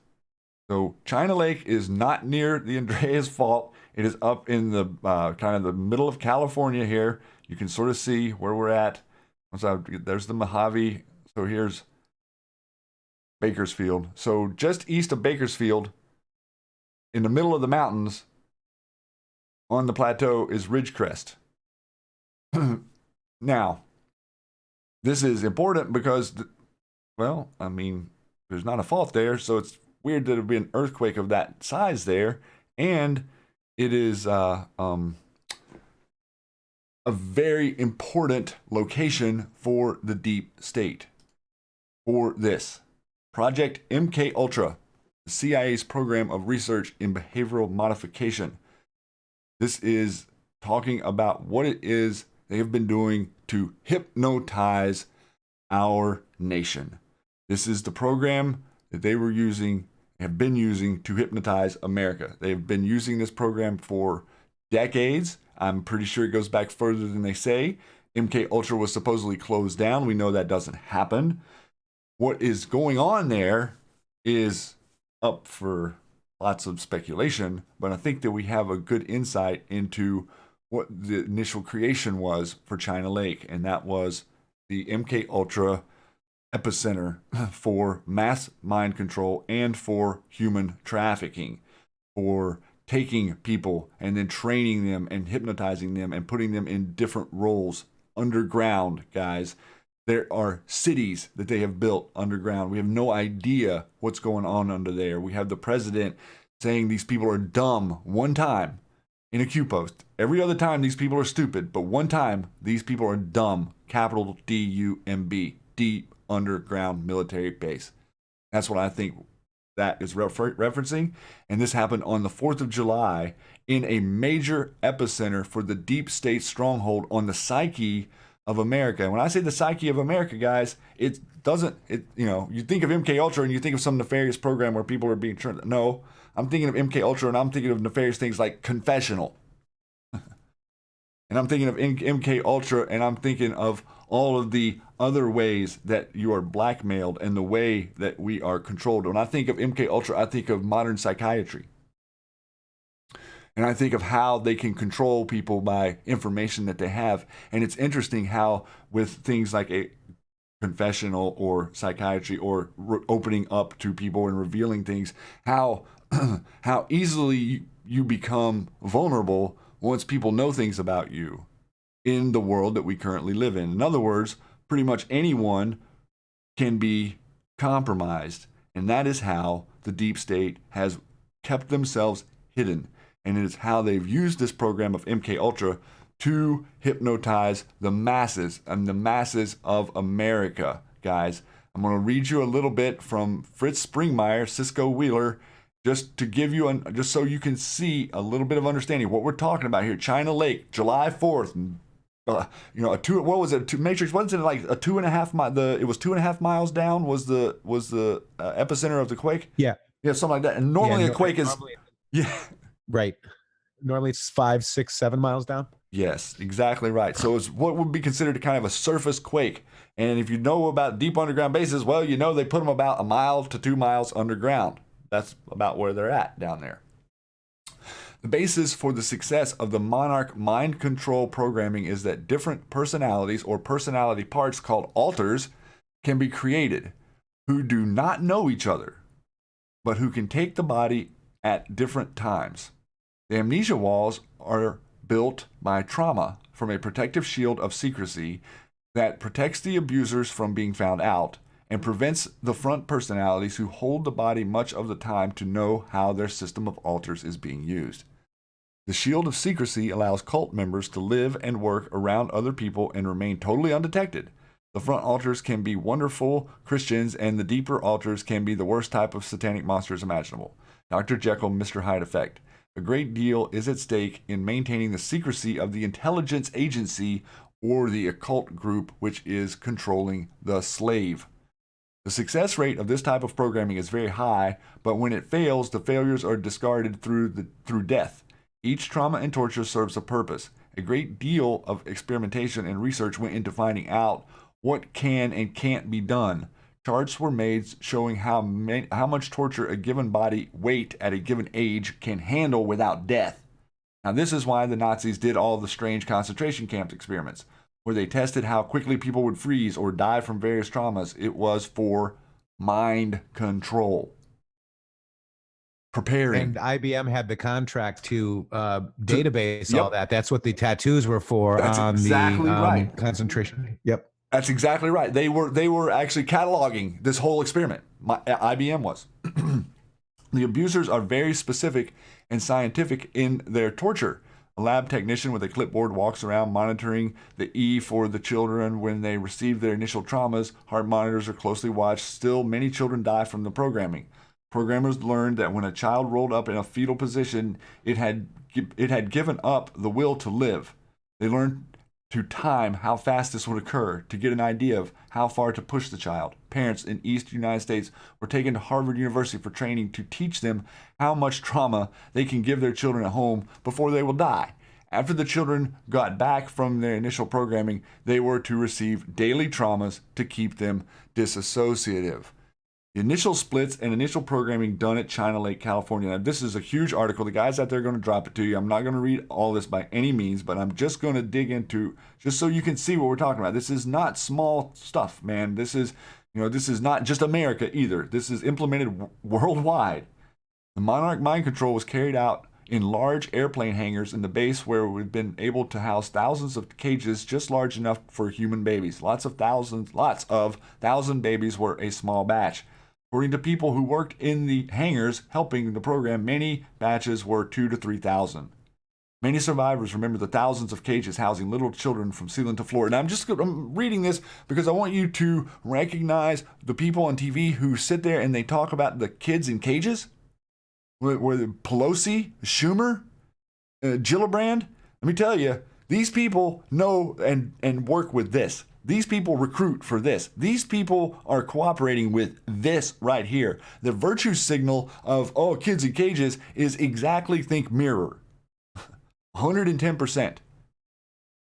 So China Lake is not near the Andreas Fault. It is up in the kind of the middle of California here. You can sort of see where we're at. There's the Mojave. So here's Bakersfield. So just east of Bakersfield, in the middle of the mountains, on the plateau is Ridgecrest. Now, this is important because, well, I mean, there's not a fault there, so it's weird that there'd be an earthquake of that size there, and it is a very important location for the deep state. For this Project MK Ultra, the CIA's program of research in behavioral modification. This is talking about what it is they have been doing to hypnotize our nation. This is the program that they were using, have been using to hypnotize America. They've been using this program for decades. I'm pretty sure it goes back further than they say. MK Ultra was supposedly closed down. We know that doesn't happen. What is going on there is up for lots of speculation, but I think that we have a good insight into what the initial creation was for China Lake, and that was the MK Ultra epicenter for mass mind control and for human trafficking, for taking people and then training them and hypnotizing them and putting them in different roles underground, guys. There are cities that they have built underground. We have no idea what's going on under there. We have the president saying these people are dumb one time in a Q post. Every other time these people are stupid, but one time these people are dumb. Capital D-U-M-B. Deep underground military base. That's what I think that is referencing. And this happened on the 4th of July in a major epicenter for the deep state stronghold on the psyche of America. And when I say the psyche of America, guys, you think of MK Ultra and you think of some nefarious program where people are being turned. No, I'm thinking of MK Ultra and I'm thinking of nefarious things like confessional. And I'm thinking of MK Ultra and I'm thinking of all of the other ways that you are blackmailed and the way that we are controlled. When I think of MK Ultra, I think of modern psychiatry. And I think of how they can control people by information that they have. And it's interesting how with things like a confessional or psychiatry or opening up to people and revealing things, how easily you become vulnerable once people know things about you in the world that we currently live in. In other words, pretty much anyone can be compromised. And that is how the deep state has kept themselves hidden. And it is how they've used this program of MK Ultra to hypnotize the masses and the masses of America, guys. I'm going to read you a little bit from Fritz Springmeier, Cisco Wheeler, just to give you just so you can see a little bit of understanding what we're talking about here. China Lake, July 4th. What was it? Matrix? Wasn't it like a 2.5 mile? It was 2.5 miles down. Was the epicenter of the quake? Yeah, something like that. And normally a quake is Right. Normally it's 5, 6, 7 miles down. Yes, exactly right. So it's what would be considered kind of a surface quake. And if you know about deep underground bases, well, you know they put them about 1 mile to 2 miles underground. That's about where they're at down there. The basis for the success of the Monarch mind control programming is that different personalities or personality parts called alters can be created who do not know each other, but who can take the body at different times. The amnesia walls are built by trauma from a protective shield of secrecy that protects the abusers from being found out and prevents the front personalities who hold the body much of the time to know how their system of alters is being used. The shield of secrecy allows cult members to live and work around other people and remain totally undetected. The front alters can be wonderful Christians, and the deeper alters can be the worst type of satanic monsters imaginable. Dr. Jekyll, Mr. Hyde effect. A great deal is at stake in maintaining the secrecy of the intelligence agency or the occult group which is controlling the slave. The success rate of this type of programming is very high, but when it fails, the failures are discarded through death. Each trauma and torture serves a purpose. A great deal of experimentation and research went into finding out what can and can't be done. Charts were made showing how much torture a given body weight at a given age can handle without death. Now, this is why the Nazis did all the strange concentration camp experiments, where they tested how quickly people would freeze or die from various traumas. It was for mind control. Preparing. And IBM had the contract to database Yep. all that. That's what the tattoos were for. That's on exactly the right. Concentration. Yep. That's exactly right. They were actually cataloging this whole experiment. IBM was. The abusers are very specific and scientific in their torture. A lab technician with a clipboard walks around monitoring the E for the children when they receive their initial traumas. Heart monitors are closely watched. Still, many children die from the programming. Programmers learned that when a child rolled up in a fetal position, it had given up the will to live. They learned to time how fast this would occur to get an idea of how far to push the child. Parents in East United States were taken to Harvard University for training to teach them how much trauma they can give their children at home before they will die. After the children got back from their initial programming, they were to receive daily traumas to keep them disassociative. The initial splits and initial programming done at China Lake, California. Now, this is a huge article. The guys out there are going to drop it to you. I'm not going to read all this by any means, but I'm just going to dig into, just so you can see what we're talking about. This is not small stuff, man. This is not just America either. This is implemented worldwide. The Monarch mind control was carried out in large airplane hangars in the base where we've been able to house thousands of cages just large enough for human babies. Lots of thousand babies were a small batch. According to people who worked in the hangars helping the program, many batches were 2,000 to 3,000. Many survivors remember the thousands of cages housing little children from ceiling to floor. And I'm reading this because I want you to recognize the people on TV who sit there and they talk about the kids in cages. Where Pelosi, Schumer, Gillibrand. Let me tell you, these people know and work with this. These people recruit for this. These people are cooperating with this right here. The virtue signal of, kids in cages is exactly think mirror. 110%.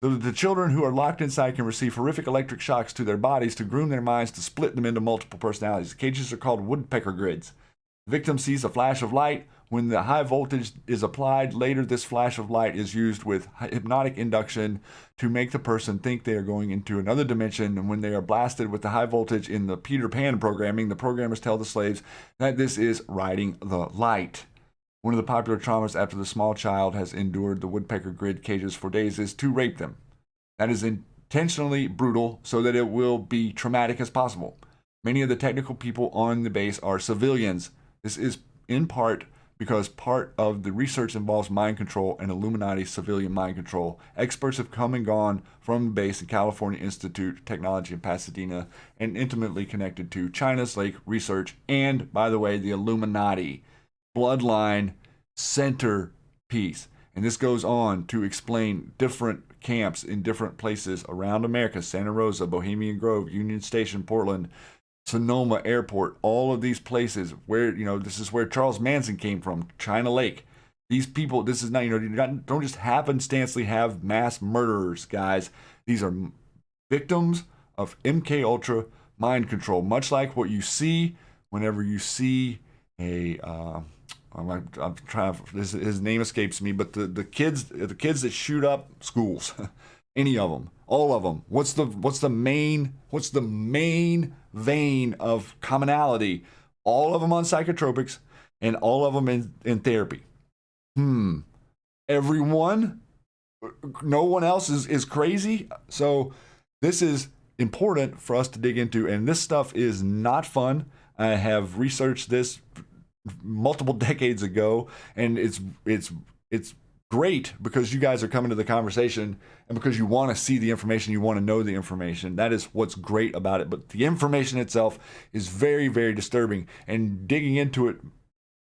The children who are locked inside can receive horrific electric shocks to their bodies to groom their minds to split them into multiple personalities. The cages are called woodpecker grids. The victim sees a flash of light. When the high voltage is applied, later this flash of light is used with hypnotic induction to make the person think they are going into another dimension. And when they are blasted with the high voltage in the Peter Pan programming, the programmers tell the slaves that this is riding the light. One of the popular traumas after the small child has endured the woodpecker grid cages for days is to rape them. That is intentionally brutal so that it will be traumatic as possible. Many of the technical people on the base are civilians. This is in part because part of the research involves mind control and Illuminati civilian mind control. Experts have come and gone from the base in California Institute of Technology in Pasadena and intimately connected to China's Lake Research and, by the way, the Illuminati bloodline centerpiece. And this goes on to explain different camps in different places around America: Santa Rosa, Bohemian Grove, Union Station, Portland, Sonoma Airport, all of these places where, this is where Charles Manson came from, China Lake. These people, this is not, don't just happenstancely have mass murderers, guys. These are victims of MK Ultra mind control, much like what you see whenever you see a I'm trying to, his name escapes me, but the kids that shoot up schools, any of them, all of them. What's the main vein of commonality? All of them on psychotropics, and all of them in therapy. Everyone, no one else is crazy. So this is important for us to dig into, and this stuff is not fun. I have researched this multiple decades ago, and it's great because you guys are coming to the conversation and because you want to see the information, you want to know the information. That is what's great about it. But the information itself is very, very disturbing, and digging into it,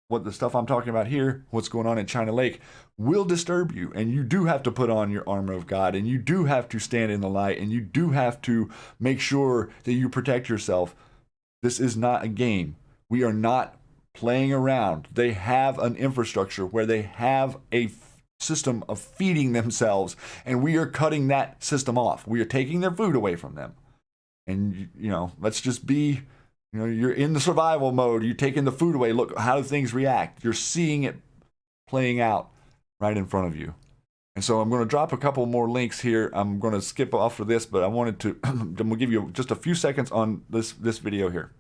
what the stuff I'm talking about here, what's going on in China Lake, will disturb you. And you do have to put on your armor of God, and you do have to stand in the light, and you do have to make sure that you protect yourself. This is not a game. We are not playing around. They have an infrastructure where they have a system of feeding themselves, and we are cutting that system off. We are taking their food away from them. And, let's just be, you're in the survival mode. You're taking the food away. Look, how do things react? You're seeing it playing out right in front of you. And so I'm going to drop a couple more links here. I'm going to skip off of this, but I wanted to, I'm going to give you just a few seconds on this video here.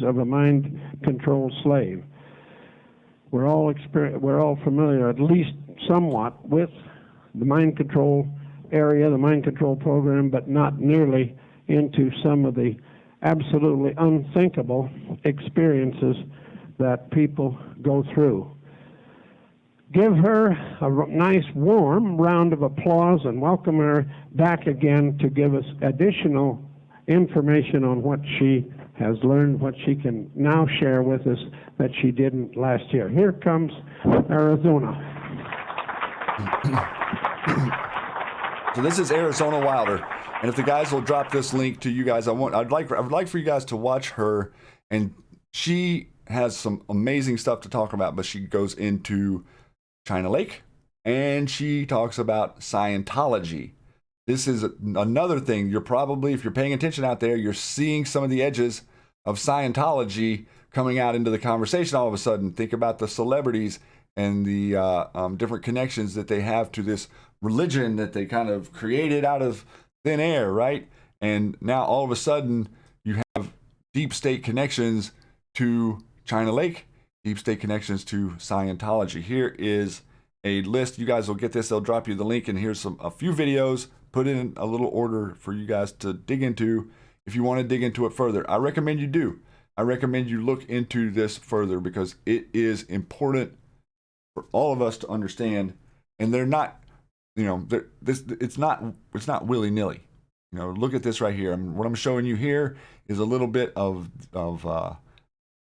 Of a mind-controlled slave. We're all familiar, at least somewhat, with the mind control area, the mind control program, but not nearly into some of the absolutely unthinkable experiences that people go through. Give her a nice warm round of applause and welcome her back again to give us additional information on what she has learned, what she can now share with us that she didn't last year. Here comes Arizona. So this is Arizona Wilder, and if the guys will drop this link to you guys, I would like for you guys to watch her, and she has some amazing stuff to talk about. But she goes into China Lake, and she talks about Scientology. This is another thing. You're probably, if you're paying attention out there, you're seeing some of the edges of Scientology coming out into the conversation all of a sudden. Think about the celebrities and the different connections that they have to this religion that they kind of created out of thin air, right? And now all of a sudden you have deep state connections to China Lake, deep state connections to Scientology. Here is a list. You guys will get this. They'll drop you the link, and here's a few videos put in a little order for you guys to dig into if you want to dig into it further. I recommend you do. I recommend you look into this further because it is important for all of us to understand. And they're not, it's not willy-nilly. Look at this right here. What I'm showing you here is a little bit of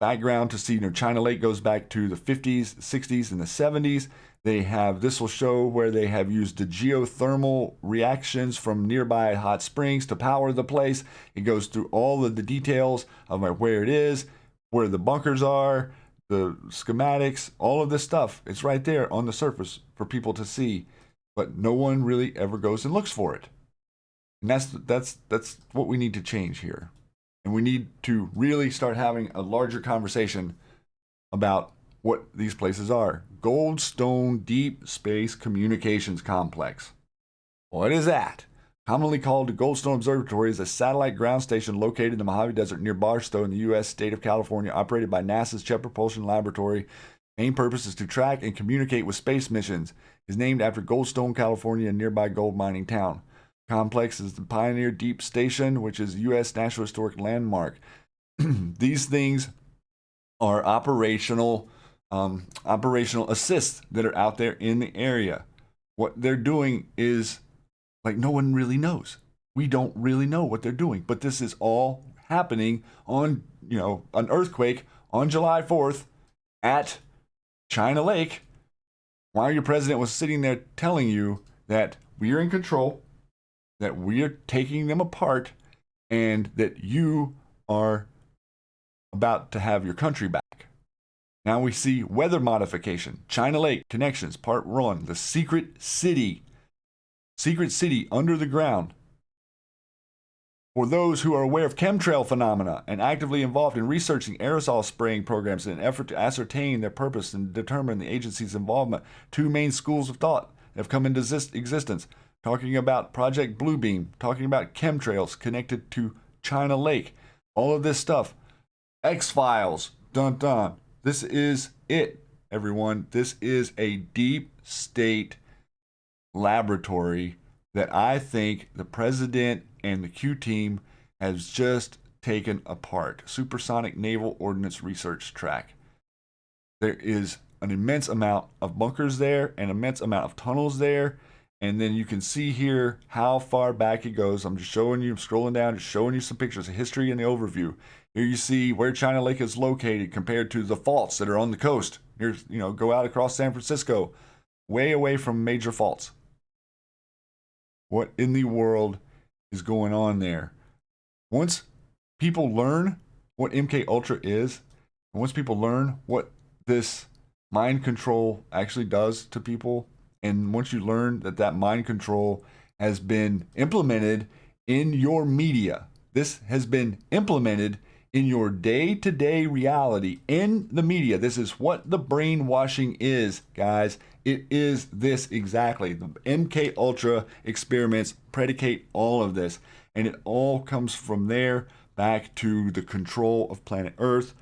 background to see. China Lake goes back to the 50s, 60s, and the 70s. This will show where they have used the geothermal reactions from nearby hot springs to power the place. It goes through all of the details of where it is, where the bunkers are, the schematics, all of this stuff. It's right there on the surface for people to see, but no one really ever goes and looks for it. And that's what we need to change here. And we need to really start having a larger conversation about what these places are. Goldstone Deep Space Communications Complex. What is that? Commonly called the Goldstone Observatory, is a satellite ground station located in the Mojave Desert near Barstow in the U.S. state of California, operated by NASA's Jet Propulsion Laboratory. Main purpose is to track and communicate with space missions. It is named after Goldstone, California, a nearby gold mining town. Complex is the Pioneer Deep Station, which is a U.S. National Historic Landmark. These things are operational assists that are out there in the area. What they're doing is no one really knows. We don't really know what they're doing, but this is all happening on, an earthquake on July 4th at China Lake, while your president was sitting there telling you that we are in control, that we are taking them apart, and that you are about to have your country back. Now we see weather modification, China Lake connections, part 1, the secret city under the ground. For those who are aware of chemtrail phenomena and actively involved in researching aerosol spraying programs in an effort to ascertain their purpose and determine the agency's involvement, 2 main schools of thought have come into existence, talking about Project Bluebeam, talking about chemtrails connected to China Lake, all of this stuff. X-Files, dun dun. This is it, everyone. This is a deep state laboratory that I think the president and the Q team has just taken apart. Supersonic Naval Ordnance Research Track. There is an immense amount of bunkers there, an immense amount of tunnels there, and then you can see here how far back it goes. I'm just showing you, I'm scrolling down, just showing you some pictures of history and the overview. Here you see where China Lake is located compared to the faults that are on the coast. Here's, go out across San Francisco, way away from major faults. What in the world is going on there? Once people learn what MK Ultra is, and once people learn what this mind control actually does to people, and once you learn that mind control has been implemented in your media, this has been implemented in your day-to-day reality in the media. This is what the brainwashing is, guys. It is this exactly. The MK Ultra experiments predicate all of this, and it all comes from there back to the control of planet Earth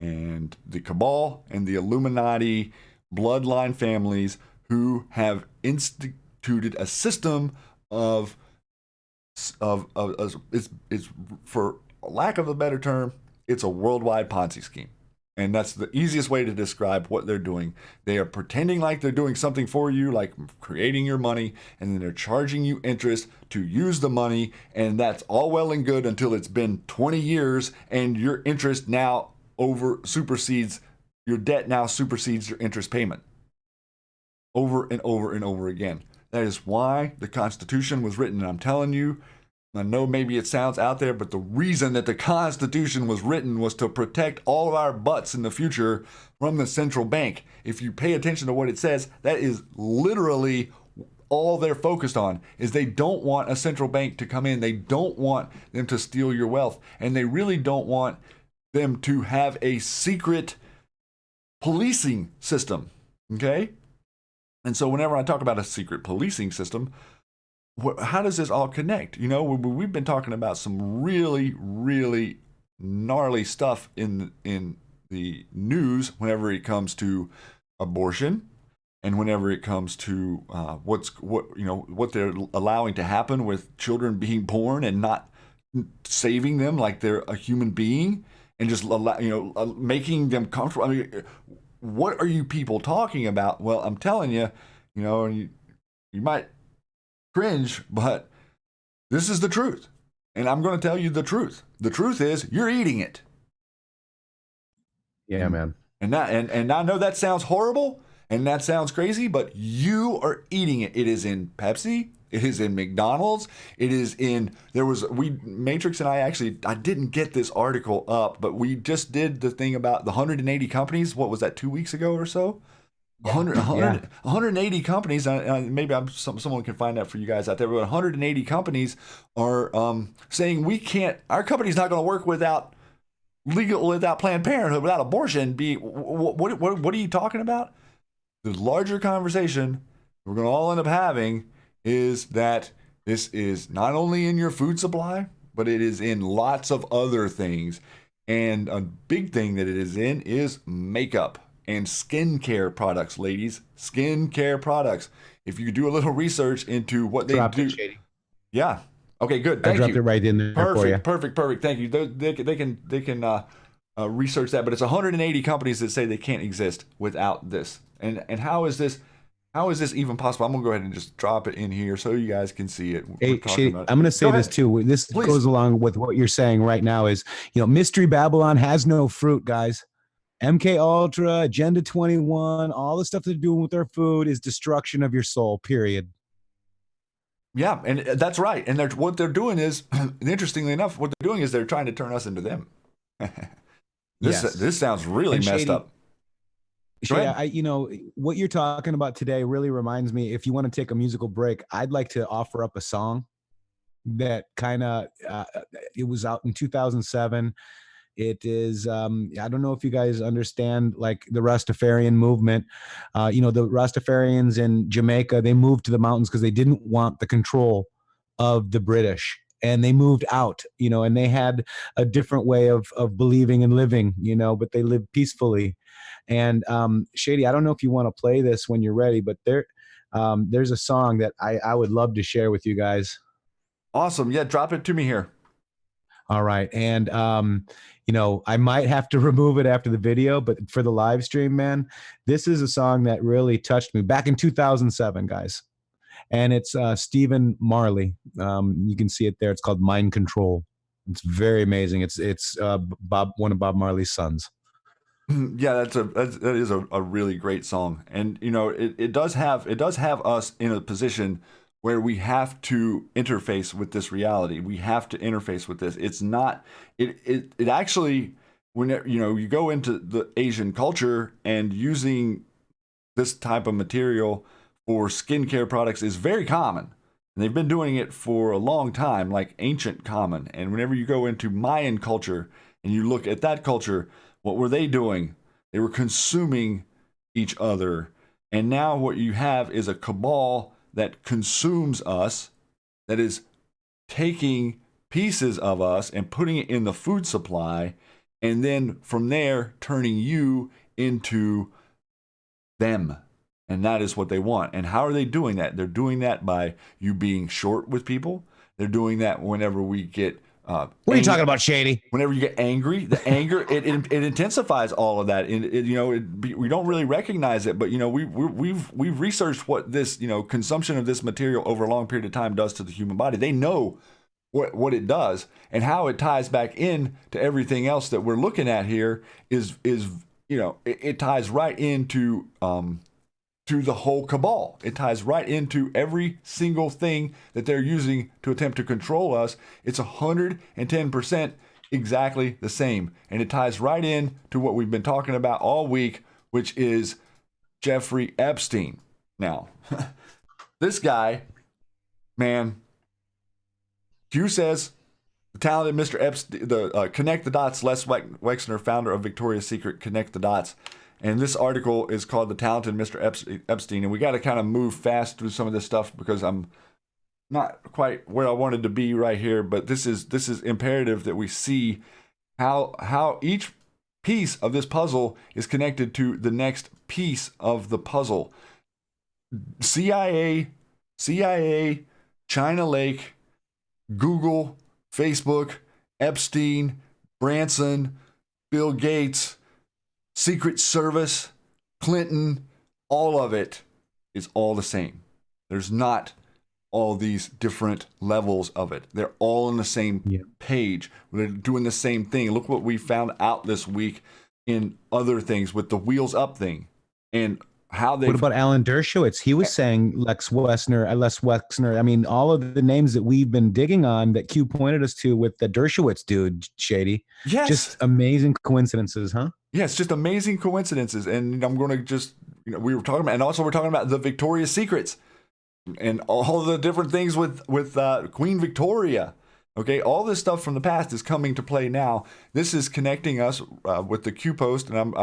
and the cabal and the Illuminati bloodline families who have instituted a system of it's for lack of a better term, it's a worldwide Ponzi scheme. And that's the easiest way to describe what they're doing. They are pretending like they're doing something for you, like creating your money, and then they're charging you interest to use the money, and that's all well and good until it's been 20 years and your interest now supersedes your debt, now supersedes your interest payment. Over and over and over again. That is why the Constitution was written, and I'm telling you, I know maybe it sounds out there, but the reason that the Constitution was written was to protect all of our butts in the future from the central bank. If you pay attention to what it says, that is literally all they're focused on, is they don't want a central bank to come in. They don't want them to steal your wealth, and they really don't want them to have a secret policing system, okay? And so whenever I talk about a secret policing system, how does this all connect? We've been talking about some really, really gnarly stuff in the news whenever it comes to abortion, and whenever it comes to what they're allowing to happen with children being born and not saving them like they're a human being, and just making them comfortable. I mean, what are you people talking about? Well, I'm telling you, you might cringe, but this is the truth. And I'm going to tell you the truth. The truth is you're eating it. Yeah, man. And I know that sounds horrible and that sounds crazy, but you are eating it. It is in Pepsi. It is in McDonald's. It is in, Matrix and I didn't get this article up, but we just did the thing about the 180 companies. What was that, 2 weeks ago or so? 180 companies, maybe someone can find that for you guys out there, but 180 companies are saying our company's not going to work without Planned Parenthood, without abortion. What are you talking about? The larger conversation we're going to all end up having is that this is not only in your food supply, but it is in lots of other things. And a big thing that it is in is makeup and skincare products, ladies. Skincare products. If you do a little research into what they do. Yeah. Okay, good. Thank you. I dropped it right in there for you. Perfect. Thank you. They can research that, but it's 180 companies that say they can't exist without this. And how is this even possible? I'm gonna go ahead and just drop it in here so you guys can see it. Hey, I'm gonna say this too. This Please. Goes along with what you're saying right now. Is Mystery Babylon has no fruit, guys. MK Ultra, Agenda 21, all the stuff they're doing with their food is destruction of your soul. Period. Yeah, and that's right. And what they're doing is, interestingly enough, what they're doing is they're trying to turn us into them. This sounds really messed up. Shay, ahead. what you're talking about today really reminds me, if you want to take a musical break, I'd like to offer up a song that kind of, it was out in 2007. It is, I don't know if you guys understand like the Rastafarian movement. The Rastafarians in Jamaica, they moved to the mountains because they didn't want the control of the British. And they moved out, and they had a different way of believing and living, but they lived peacefully. And Shady, I don't know if you want to play this when you're ready, but there's a song that I would love to share with you guys. Awesome. Yeah, drop it to me here. All right. And, I might have to remove it after the video, but for the live stream, man, this is a song that really touched me back in 2007, guys. And it's Stephen Marley. You can see it there. It's called Mind Control. It's very amazing. It's one of Bob Marley's sons. Yeah, that is a really great song, and it does have us in a position where we have to interface with this reality. We have to interface with this. It's not it actually, when you go into the Asian culture, and using this type of material for skincare products is very common. And they've been doing it for a long time, like ancient common. And whenever you go into Mayan culture and you look at that culture, what were they doing? They were consuming each other. And now what you have is a cabal that consumes us, that is taking pieces of us and putting it in the food supply, and then from there turning you into them. And that is what they want. And how are they doing that? They're doing that by you being short with people. They're doing that whenever we get what are you talking about, Shady? Whenever you get angry, the anger it intensifies all of that. We don't really recognize it, but we've researched what this consumption of this material over a long period of time does to the human body. They know what it does, and how it ties back in to everything else that we're looking at here is it ties right into to the whole cabal. It ties right into every single thing that they're using to attempt to control us. It's 110% exactly the same. And it ties right in to what we've been talking about all week, which is Jeffrey Epstein. Now, this guy, man, Q says, the talented Mr. Epstein, Connect the Dots, Les Wexner, founder of Victoria's Secret, Connect the Dots. And this article is called The Talented Mr. Epstein. And we got to kind of move fast through some of this stuff because I'm not quite where I wanted to be right here. But this is imperative that we see how each piece of this puzzle is connected to the next piece of the puzzle. CIA, China Lake, Google, Facebook, Epstein, Branson, Bill Gates, Secret Service, Clinton, all of it is all the same. There's not all these different levels of it. They're all on the same page. They're doing the same thing. Look what we found out this week in other things with the wheels up thing and how they. What about Alan Dershowitz? He was saying Les Wexner. I mean, all of the names that we've been digging on that Q pointed us to with the Dershowitz dude, Shady. Yes. Just amazing coincidences, huh? Yes, just amazing coincidences. And I'm going to just, we were talking about, and also we're talking about the Victoria's Secrets and all the different things with Queen Victoria. Okay, all this stuff from the past is coming to play now. This is connecting us with the Q post, and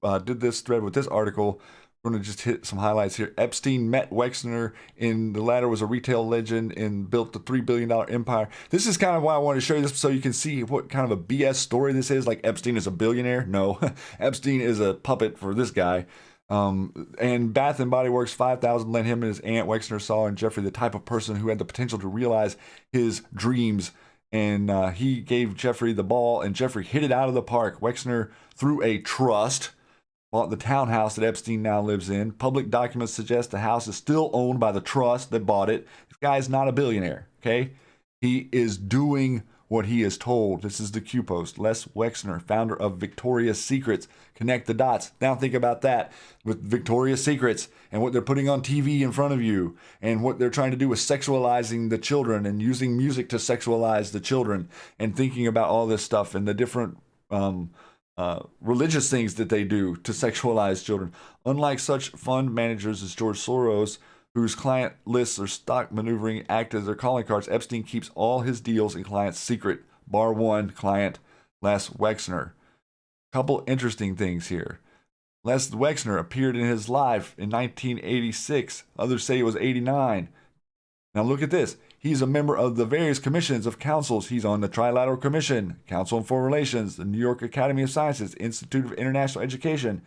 I did this thread with this article. We're going to just hit some highlights here. Epstein met Wexner. The latter was a retail legend and built the $3 billion empire. This is kind of why I wanted to show you this so you can see what kind of a BS story this is. Like Epstein is a billionaire. No, Epstein is a puppet for this guy. And Bath and Body Works 5,000 lent him and his aunt Wexner saw in Jeffrey the type of person who had the potential to realize his dreams. And he gave Jeffrey the ball, and Jeffrey hit it out of the park. Wexner, through a trust, bought the townhouse that Epstein now lives in. Public documents suggest the house is still owned by the trust that bought it. This guy's not a billionaire, okay? He is doing what he is told. This is the Q post. Les Wexner, founder of Victoria's Secrets. Connect the dots. Now think about that with Victoria's Secrets and what they're putting on TV in front of you and what they're trying to do with sexualizing the children and using music to sexualize the children and thinking about all this stuff and the different religious things that they do to sexualize children. Unlike such fund managers as George Soros, whose client lists or stock maneuvering act as their calling cards, Epstein keeps all his deals and clients secret, bar one client, Les Wexner. Couple interesting things here. Les Wexner appeared in his life in 1986. Others say it was 89. Now look at this. He's a member of the various commissions of councils. He's on the Trilateral Commission, Council on Foreign Relations, the New York Academy of Sciences, Institute of International Education.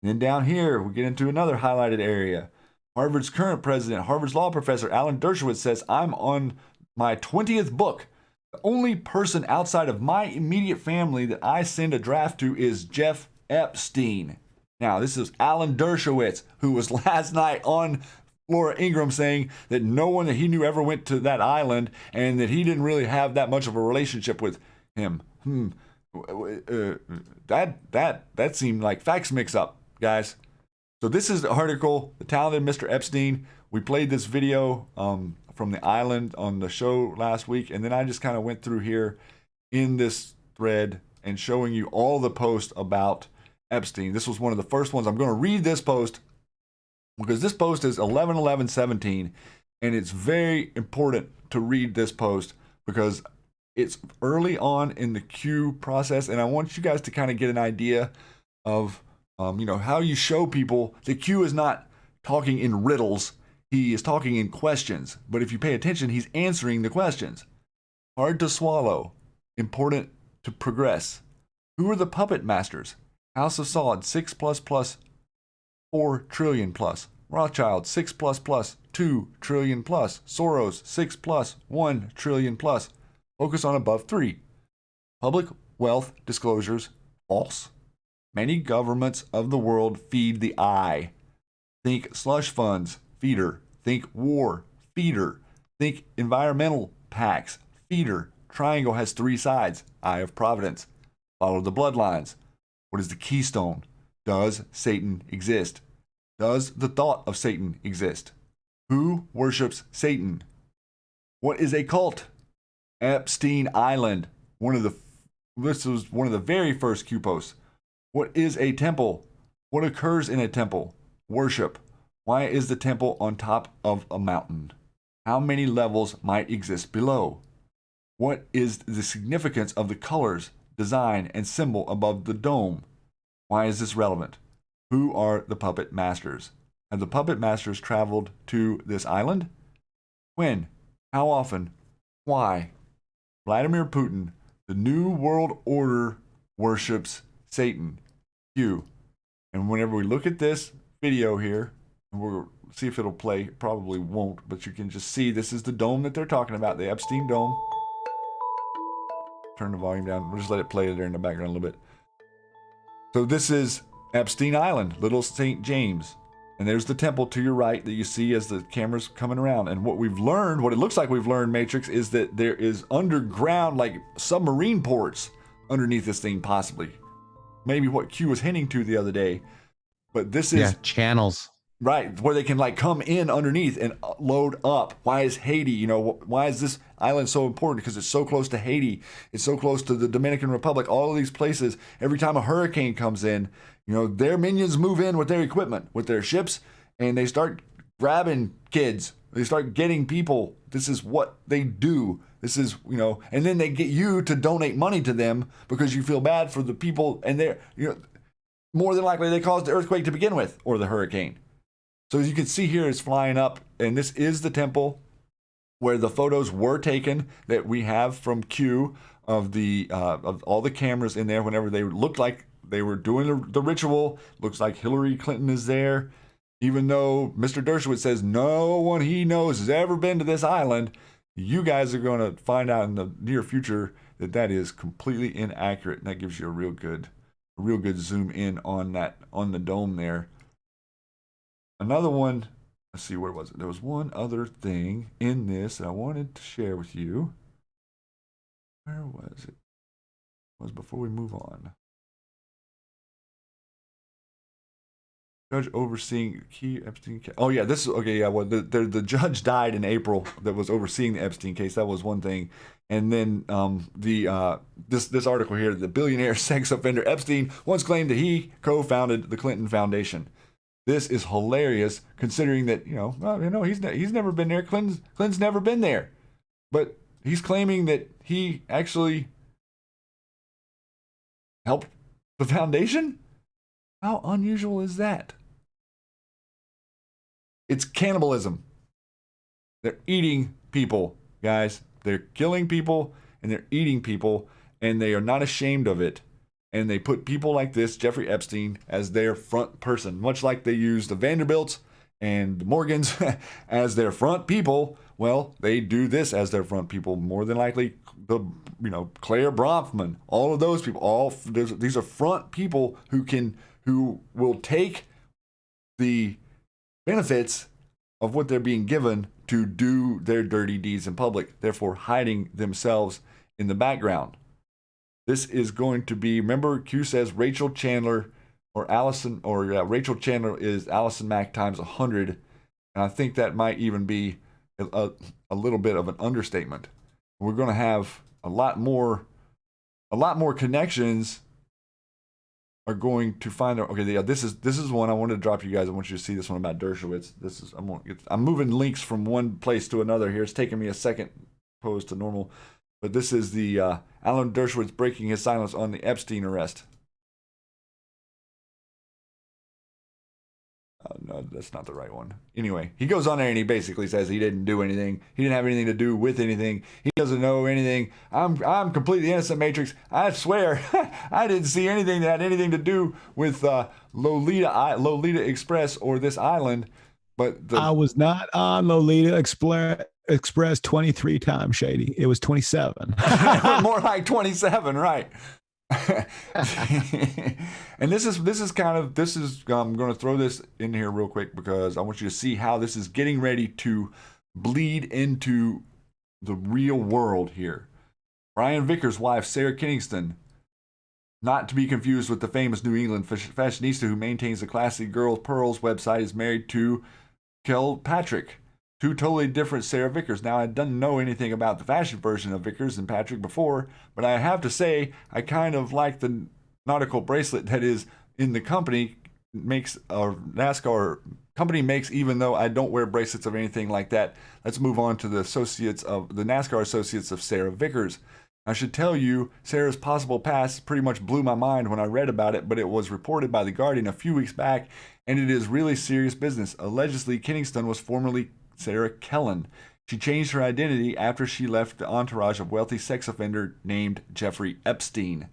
And then down here, we get into another highlighted area. Harvard's current president, Harvard's law professor, Alan Dershowitz, says, I'm on my 20th book. The only person outside of my immediate family that I send a draft to is Jeff Epstein. Now, this is Alan Dershowitz, who was last night on Laura Ingraham saying that no one that he knew ever went to that island and that he didn't really have that much of a relationship with him. That seemed like facts mix up, guys. So this is the article, The Talented Mr. Epstein. We played this video from the island on the show last week, and then I just kind of went through here in this thread and showing you all the posts about Epstein. This was one of the first ones. I'm going to read this post because this post is 11/11/17, and it's very important to read this post because it's early on in the Q process, and I want you guys to kind of get an idea of how you show people that Q is not talking in riddles. He is talking in questions, but if you pay attention, he's answering the questions. Hard to swallow, important to progress. Who are the puppet masters? House of Saud, 6 plus plus 4 trillion plus. Rothschild, 6 plus plus 2 trillion plus. Soros, 6 plus 1 trillion plus. Focus on above 3. Public wealth disclosures, false. Many governments of the world feed the eye. Think slush funds, feeder. Think war, feeder. Think environmental pacts, feeder. Triangle has 3 sides, eye of providence. Follow the bloodlines. What is the keystone? Does Satan exist? Does the thought of Satan exist? Who worships Satan? What is a cult? Epstein Island. This was one of the very first Q posts. What is a temple? What occurs in a temple? Worship. Why is the temple on top of a mountain? How many levels might exist below? What is the significance of the colors, design, and symbol above the dome? Why is this relevant? Who are the puppet masters? Have the puppet masters traveled to this island? When? How often? Why? Vladimir Putin, the New World Order worships Satan. Q. And whenever we look at this video here, and we'll see if it'll play, it probably won't, but you can just see this is the dome that they're talking about, the Epstein dome. Turn the volume down. We'll just let it play there in the background a little bit. So this is Epstein Island, Little St. James. And there's the temple to your right that you see as the camera's coming around. And what we've learned, what it looks like we've learned, Matrix, is that there is underground, like submarine ports underneath this thing, possibly. Maybe what Q was hinting to the other day. But this is channels. Right, where they can like come in underneath and load up. Why is Haiti, why is this island so important? Because it's so close to Haiti. It's so close to the Dominican Republic. All of these places, every time a hurricane comes in, their minions move in with their equipment, with their ships, and they start grabbing kids. They start getting people. This is what they do. This is, and then they get you to donate money to them because you feel bad for the people, and they're, more than likely they caused the earthquake to begin with, or the hurricane. So as you can see here, it's flying up, and this is the temple where the photos were taken that we have from Q of the of all the cameras in there. Whenever they looked like they were doing the ritual, looks like Hillary Clinton is there, even though Mr. Dershowitz says no one he knows has ever been to this island. You guys are going to find out in the near future that is completely inaccurate, and that gives you a real good zoom in on the dome there. Another one, let's see, where was it? There was one other thing in this that I wanted to share with you. Where was it? It was before we move on. Judge overseeing key Epstein case. Oh yeah, this is okay. Yeah, well, the judge died in April that was overseeing the Epstein case. That was one thing, And then this article here, the billionaire sex offender Epstein once claimed that he co-founded the Clinton Foundation. This is hilarious, considering that he's never been there. Clinton's never been there, but he's claiming that he actually helped the foundation. How unusual is that? It's cannibalism. They're eating people, guys. They're killing people and they're eating people, and they are not ashamed of it. And they put people like this, Jeffrey Epstein, as their front person, much like they use the Vanderbilts and the Morgans as their front people. Well, they do this as their front people. More than likely, Claire Bronfman, all of those people, these are front people who will take the benefits of what they're being given to do their dirty deeds in public, therefore hiding themselves in the background. This is going to be, remember, Q says Rachel Chandler Rachel Chandler is Allison Mack times 100, and I think that might even be a little bit of an understatement. We're going to have a lot more connections are going to find their, okay, yeah, this is one I wanted to drop you guys. I want you to see this one about Dershowitz. I'm moving links from one place to another here. It's taking me a second opposed to normal. But this is the Alan Dershowitz breaking his silence on the Epstein arrest. No, that's not the right one. Anyway, he goes on there and he basically says he didn't do anything. He didn't have anything to do with anything. He doesn't know anything. I'm completely innocent, Matrix. I swear, I didn't see anything that had anything to do with Lolita Express or this island. But I was not on Lolita Express 23 times, Shady. It was 27. More like 27, right? And this is I'm going to throw this in here real quick because I want you to see how this is getting ready to bleed into the real world here. Brian Vickers' wife, Sarah Kingston, not to be confused with the famous New England fashionista who maintains the classy Girl Pearls website, is married to Patrick. Two totally different Sarah Vickers. Now, I didn't know anything about the fashion version of Vickers and Patrick before, but I have to say, I kind of like the nautical bracelet that is in the company NASCAR company makes, even though I don't wear bracelets of anything like that. Let's move on to the NASCAR associates of Sarah Vickers. I should tell you, Sarah's possible past pretty much blew my mind when I read about it, but it was reported by The Guardian a few weeks back, and it is really serious business. Allegedly, Kingston was formerly Sarah Kellen. She changed her identity after she left the entourage of wealthy sex offender named Jeffrey Epstein.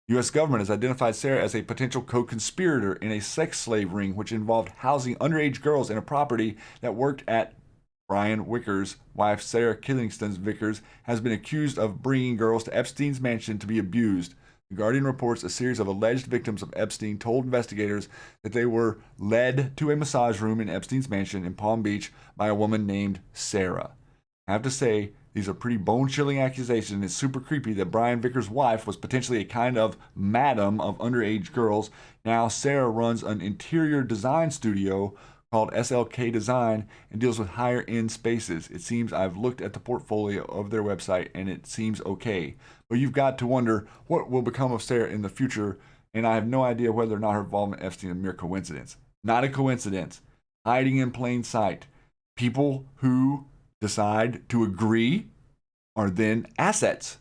U.S. government has identified Sarah as a potential co-conspirator in a sex slave ring which involved housing underage girls in a property that worked at Brian Vickers' wife, Sarah Kingston Vickers, has been accused of bringing girls to Epstein's mansion to be abused. The Guardian reports a series of alleged victims of Epstein told investigators that they were led to a massage room in Epstein's mansion in Palm Beach by a woman named Sarah. I have to say, these are pretty bone-chilling accusations, and it's super creepy that Brian Vickers' wife was potentially a kind of madam of underage girls. Now Sarah runs an interior design studio called SLK Design and deals with higher-end spaces. It seems I've looked at the portfolio of their website, and it seems okay. But you've got to wonder what will become of Sarah in the future, and I have no idea whether or not her involvement in Epstein is a mere coincidence. Not a coincidence. Hiding in plain sight. People who decide to agree are then assets.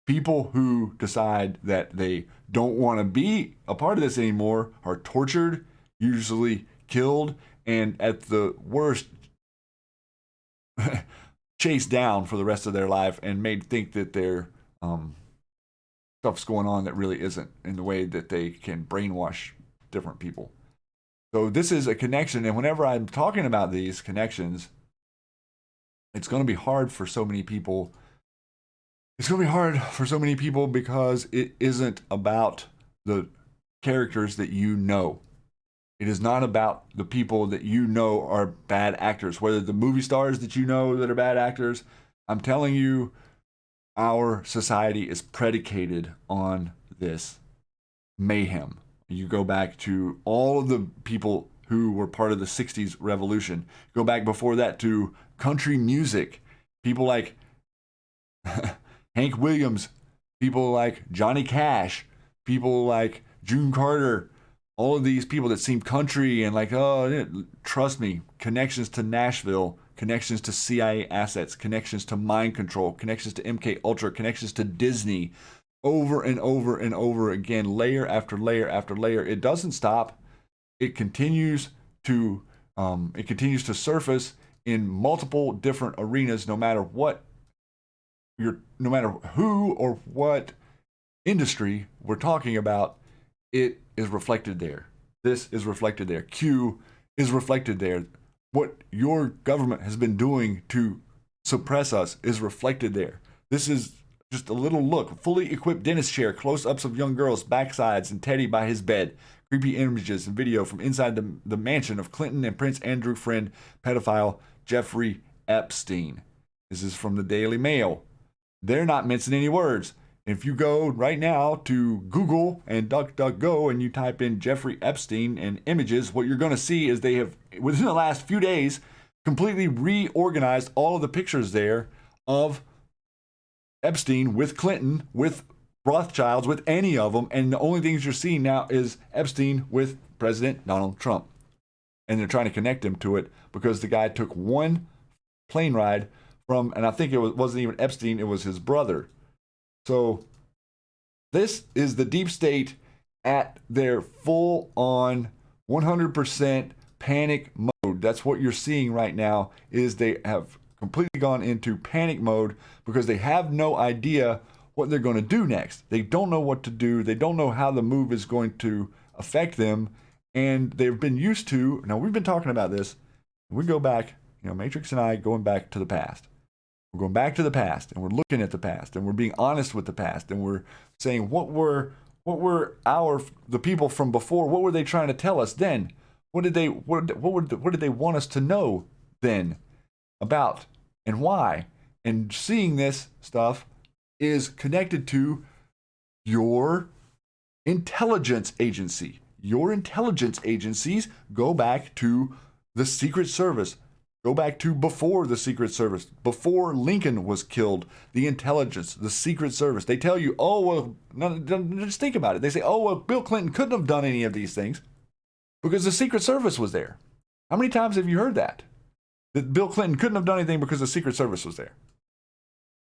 People who decide that they don't want to be a part of this anymore are tortured, usually killed, and at the worst, chased down for the rest of their life and made think that their stuff's going on that really isn't, in the way that they can brainwash different people. So this is a connection, and whenever I'm talking about these connections, it's going to be hard for so many people. It's going to be hard for so many people because it isn't about the characters that you know. It is not about the people that you know are bad actors, whether the movie stars that you know that are bad actors. I'm telling you, our society is predicated on this mayhem. You go back to all of the people who were part of the 60s revolution. Go back before that to country music. People like Hank Williams, people like Johnny Cash, people like June Carter, all of these people that seem country and like, oh, trust me, connections to Nashville, connections to CIA assets, connections to mind control, connections to MK Ultra, connections to Disney, over and over and over again, layer after layer after layer. It doesn't stop. It continues to surface in multiple different arenas, no matter who or what industry we're talking about. It is reflected there. This is reflected there. Q is reflected there. What your government has been doing to suppress us is reflected there. This is just a little look. Fully equipped dentist chair, close-ups of young girls' backsides, and Teddy by his bed. Creepy images and video from inside the mansion of Clinton and Prince Andrew friend, pedophile Jeffrey Epstein. This is from the Daily Mail. They're not mincing any words. If you go right now to Google and DuckDuckGo and you type in Jeffrey Epstein and images, what you're going to see is they have, within the last few days, completely reorganized all of the pictures there of Epstein with Clinton, with Rothschilds, with any of them. And the only things you're seeing now is Epstein with President Donald Trump. And they're trying to connect him to it because the guy took one plane ride from, and I think it wasn't even Epstein, it was his brother. So this is the deep state at their full-on 100% panic mode. That's what you're seeing right now, is they have completely gone into panic mode because they have no idea what they're going to do next. They don't know what to do. They don't know how the move is going to affect them. And they've been used to, now we've been talking about this. We go back, Matrix and I going back to the past. We're going back to the past, and we're looking at the past, and we're being honest with the past, and we're saying what were the people from before? What were they trying to tell us then? What did they want us to know then about and why? And seeing this stuff is connected to your intelligence agency. Your intelligence agencies go back to the Secret Service. Go back to before the Secret Service, before Lincoln was killed, the intelligence, the Secret Service. They tell you, oh, well, just think about it. They say, oh, well, Bill Clinton couldn't have done any of these things because the Secret Service was there. How many times have you heard that? That Bill Clinton couldn't have done anything because the Secret Service was there.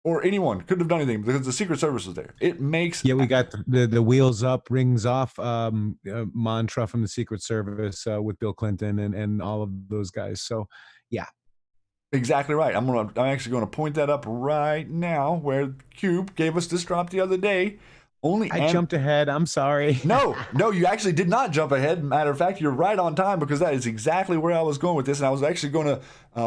Or anyone couldn't have done anything because the Secret Service was there. It makes... Yeah, we got the wheels up, rings off mantra from the Secret Service with Bill Clinton and all of those guys. So, yeah. Exactly right. I'm actually going to point that up right now where Cube gave us this drop the other day. I jumped ahead. I'm sorry. No, you actually did not jump ahead. Matter of fact, you're right on time because that is exactly where I was going with this. And I was actually going to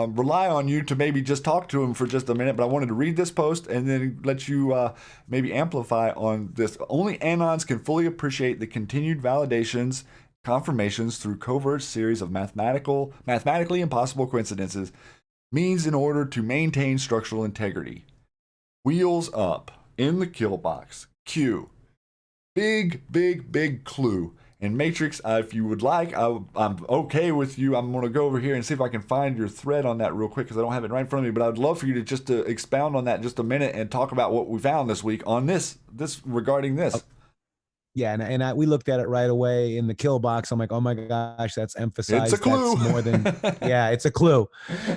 rely on you to maybe just talk to him for just a minute, but I wanted to read this post and then let you maybe amplify on this. Only Anons can fully appreciate the continued validations, confirmations through covert series of mathematically impossible coincidences means in order to maintain structural integrity. Wheels up in the kill box. Q. Big clue. And Matrix, if you would like, I'm okay with you. I'm going to go over here and see if I can find your thread on that real quick because I don't have it right in front of me. But I'd love for you to expound on that in just a minute and talk about what we found this week on this regarding this. Yeah, and we looked at it right away in the kill box. I'm like, oh my gosh, that's emphasized. It's a clue. That's more than, yeah, it's a clue.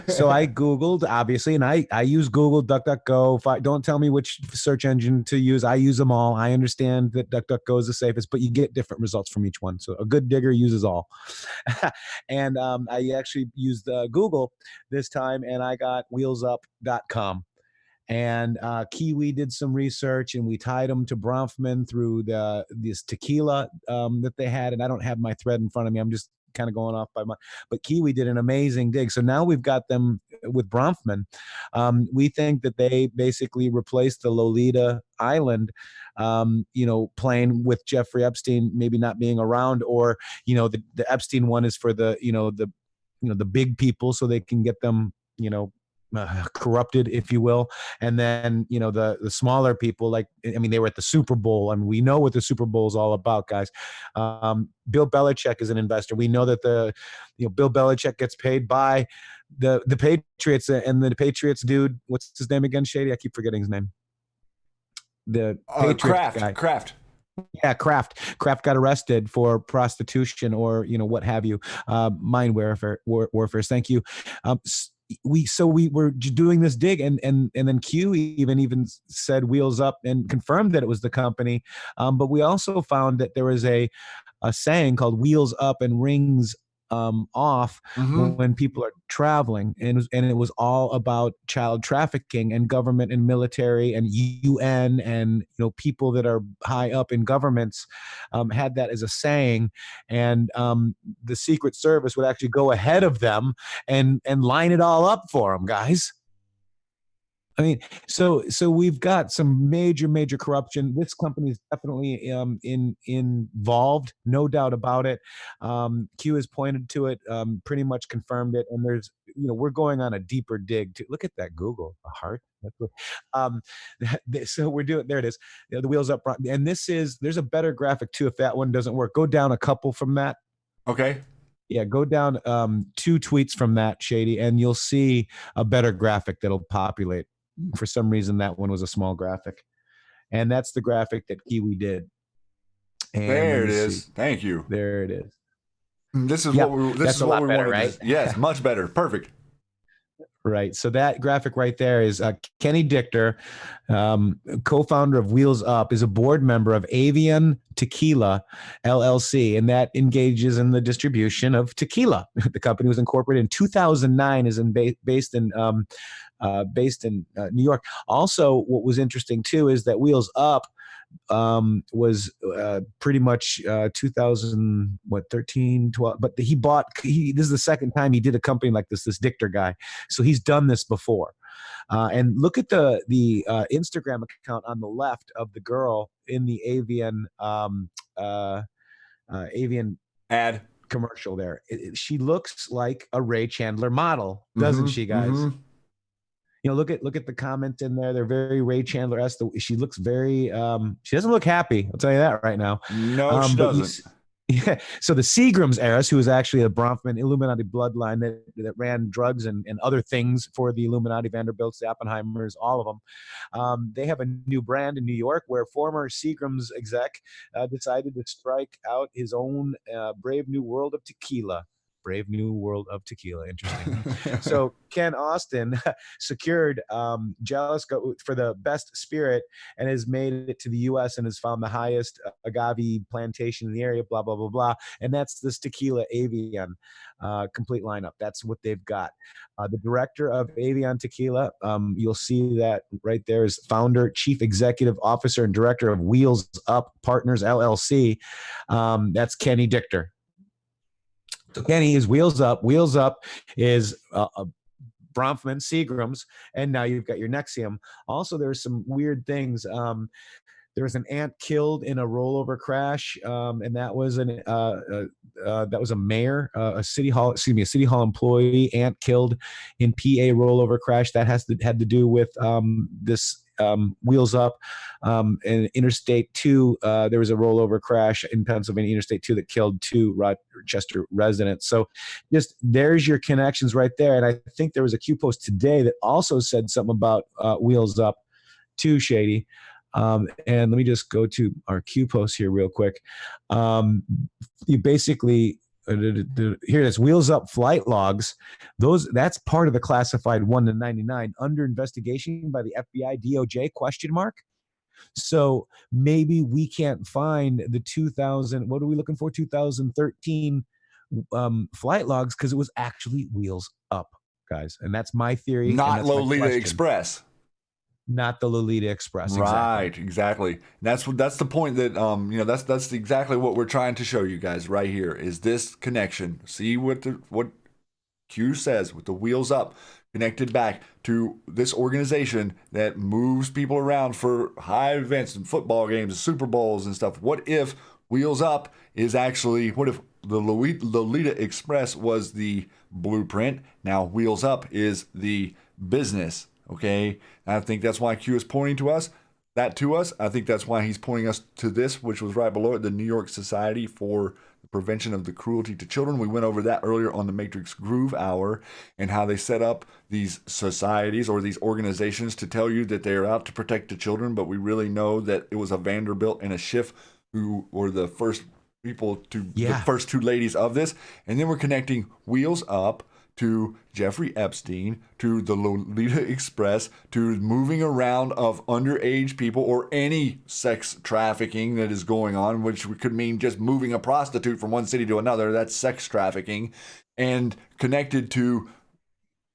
So I Googled, obviously, and I use Google, DuckDuckGo. Don't tell me which search engine to use. I use them all. I understand that DuckDuckGo is the safest, but you get different results from each one. So a good digger uses all. And I actually used Google this time, and I got wheelsup.com. And Kiwi did some research, and we tied them to Bronfman through this tequila that they had. And I don't have my thread in front of me. I'm just kind of going off by my. But Kiwi did an amazing dig. So now we've got them with Bronfman. We think that they basically replaced the Lolita Island, plane with Jeffrey Epstein maybe not being around, or the Epstein one is for the big people so they can get them corrupted, if you will. And then the smaller people, they were at the Super Bowl. I mean, we know what the Super Bowl is all about, guys. Bill Belichick is an investor. We know that Bill Belichick gets paid by the Patriots, and the Patriots dude, what's his name again, Shady? I keep forgetting his name. the Patriots guy. Kraft. Yeah, Kraft got arrested for prostitution or what have you, mind warfare. Thank you. We were doing this dig, and then Q even said Wheels Up and confirmed that it was the company. But we also found that there was a saying called "Wheels Up and Rings off" when people are traveling, and it was all about child trafficking, and government and military and UN and people that are high up in governments had that as a saying, and the Secret Service would actually go ahead of them and line it all up for them, guys. I mean, so we've got some major corruption. This company is definitely involved, no doubt about it. Q has pointed to it, pretty much confirmed it, and there's we're going on a deeper dig to look at that Google a heart. That's what, so we're doing. There it is, the Wheels Up, and there's a better graphic too. If that one doesn't work, go down a couple from that. Okay. Yeah, go down 2 tweets from that, Shady, and you'll see a better graphic that'll populate. For some reason, that one was a small graphic, and that's the graphic that Kiwi did. And there it is. Thank you. There it is. This is what we wanted, right? Yes, much better. Perfect. Right. So that graphic right there is Kenny Dichter, co-founder of Wheels Up, is a board member of Avian Tequila LLC, and that engages in the distribution of tequila. The company was incorporated in 2009, is based in New York. Also, what was interesting too is that Wheels Up was pretty much 2013, 12, but this is the second time he did a company like this Dichter guy. So he's done this before. And look at the Instagram account on the left of the girl in the Avian ad commercial there. She looks like a Ray Chandler model, doesn't she, guys? Look at the comments in there. They're very Ray Chandler-esque. She looks very she doesn't look happy. I'll tell you that right now. No, she doesn't. Yeah. So the Seagrams heiress, who was actually a Bronfman Illuminati bloodline that ran drugs and other things for the Illuminati, Vanderbilts, the Oppenheimers, all of them. They have a new brand in New York where former Seagrams exec decided to strike out his own Brave New World of Tequila. Brave New World of Tequila. Interesting. So Ken Austin secured Jalisco for the best spirit and has made it to the U.S. and has found the highest agave plantation in the area, blah, blah, blah, blah. And that's this Tequila Avian complete lineup. That's what they've got. The director of Avian Tequila, you'll see that right there, is founder, chief executive officer, and director of Wheels Up Partners, LLC. That's Kenny Dichter. So Kenny is Wheels Up. Wheels Up is Bronfman, Seagrams, and now you've got your Nexium. Also, there's some weird things. There was an ant killed in a rollover crash, and that was a mayor, a city hall employee, ant killed in PA rollover crash. That had to do with this. Wheels Up and Interstate 2, there was a rollover crash in Pennsylvania, Interstate 2, that killed 2 Rochester residents. So just there's your connections right there. And I think there was a Q post today that also said something about Wheels Up too, Shady. And let me just go to our Q post here real quick. You basically here it is, Wheels Up flight logs. That's part of the classified 1 to 99 under investigation by the FBI, DOJ ? So maybe we can't find the 2000. What are we looking for? 2013 flight logs, because it was actually Wheels Up, guys, and that's my theory. Not Lolita Express. Not the Lolita Express. Right, exactly. That's the point that that's exactly what we're trying to show you guys right here, is this connection. See what Q says with the Wheels Up connected back to this organization that moves people around for high events and football games and Super Bowls and stuff. What if Wheels Up is actually, what if the Lolita Express was the blueprint? Now Wheels Up is the business. Okay, I think that's why Q is pointing to us. I think that's why he's pointing us to this, which was right below it, the New York Society for the prevention of the cruelty to children. We went over that earlier on the Matrix Groove Hour, and how they set up these societies or these organizations to tell you that they are out to protect the children, but we really know that it was a Vanderbilt and a Schiff who were the first people to the first two ladies of this. And then we're connecting Wheels Up to Jeffrey Epstein, to the Lolita Express, to moving around of underage people or any sex trafficking that is going on, which could mean just moving a prostitute from one city to another. That's sex trafficking. And connected to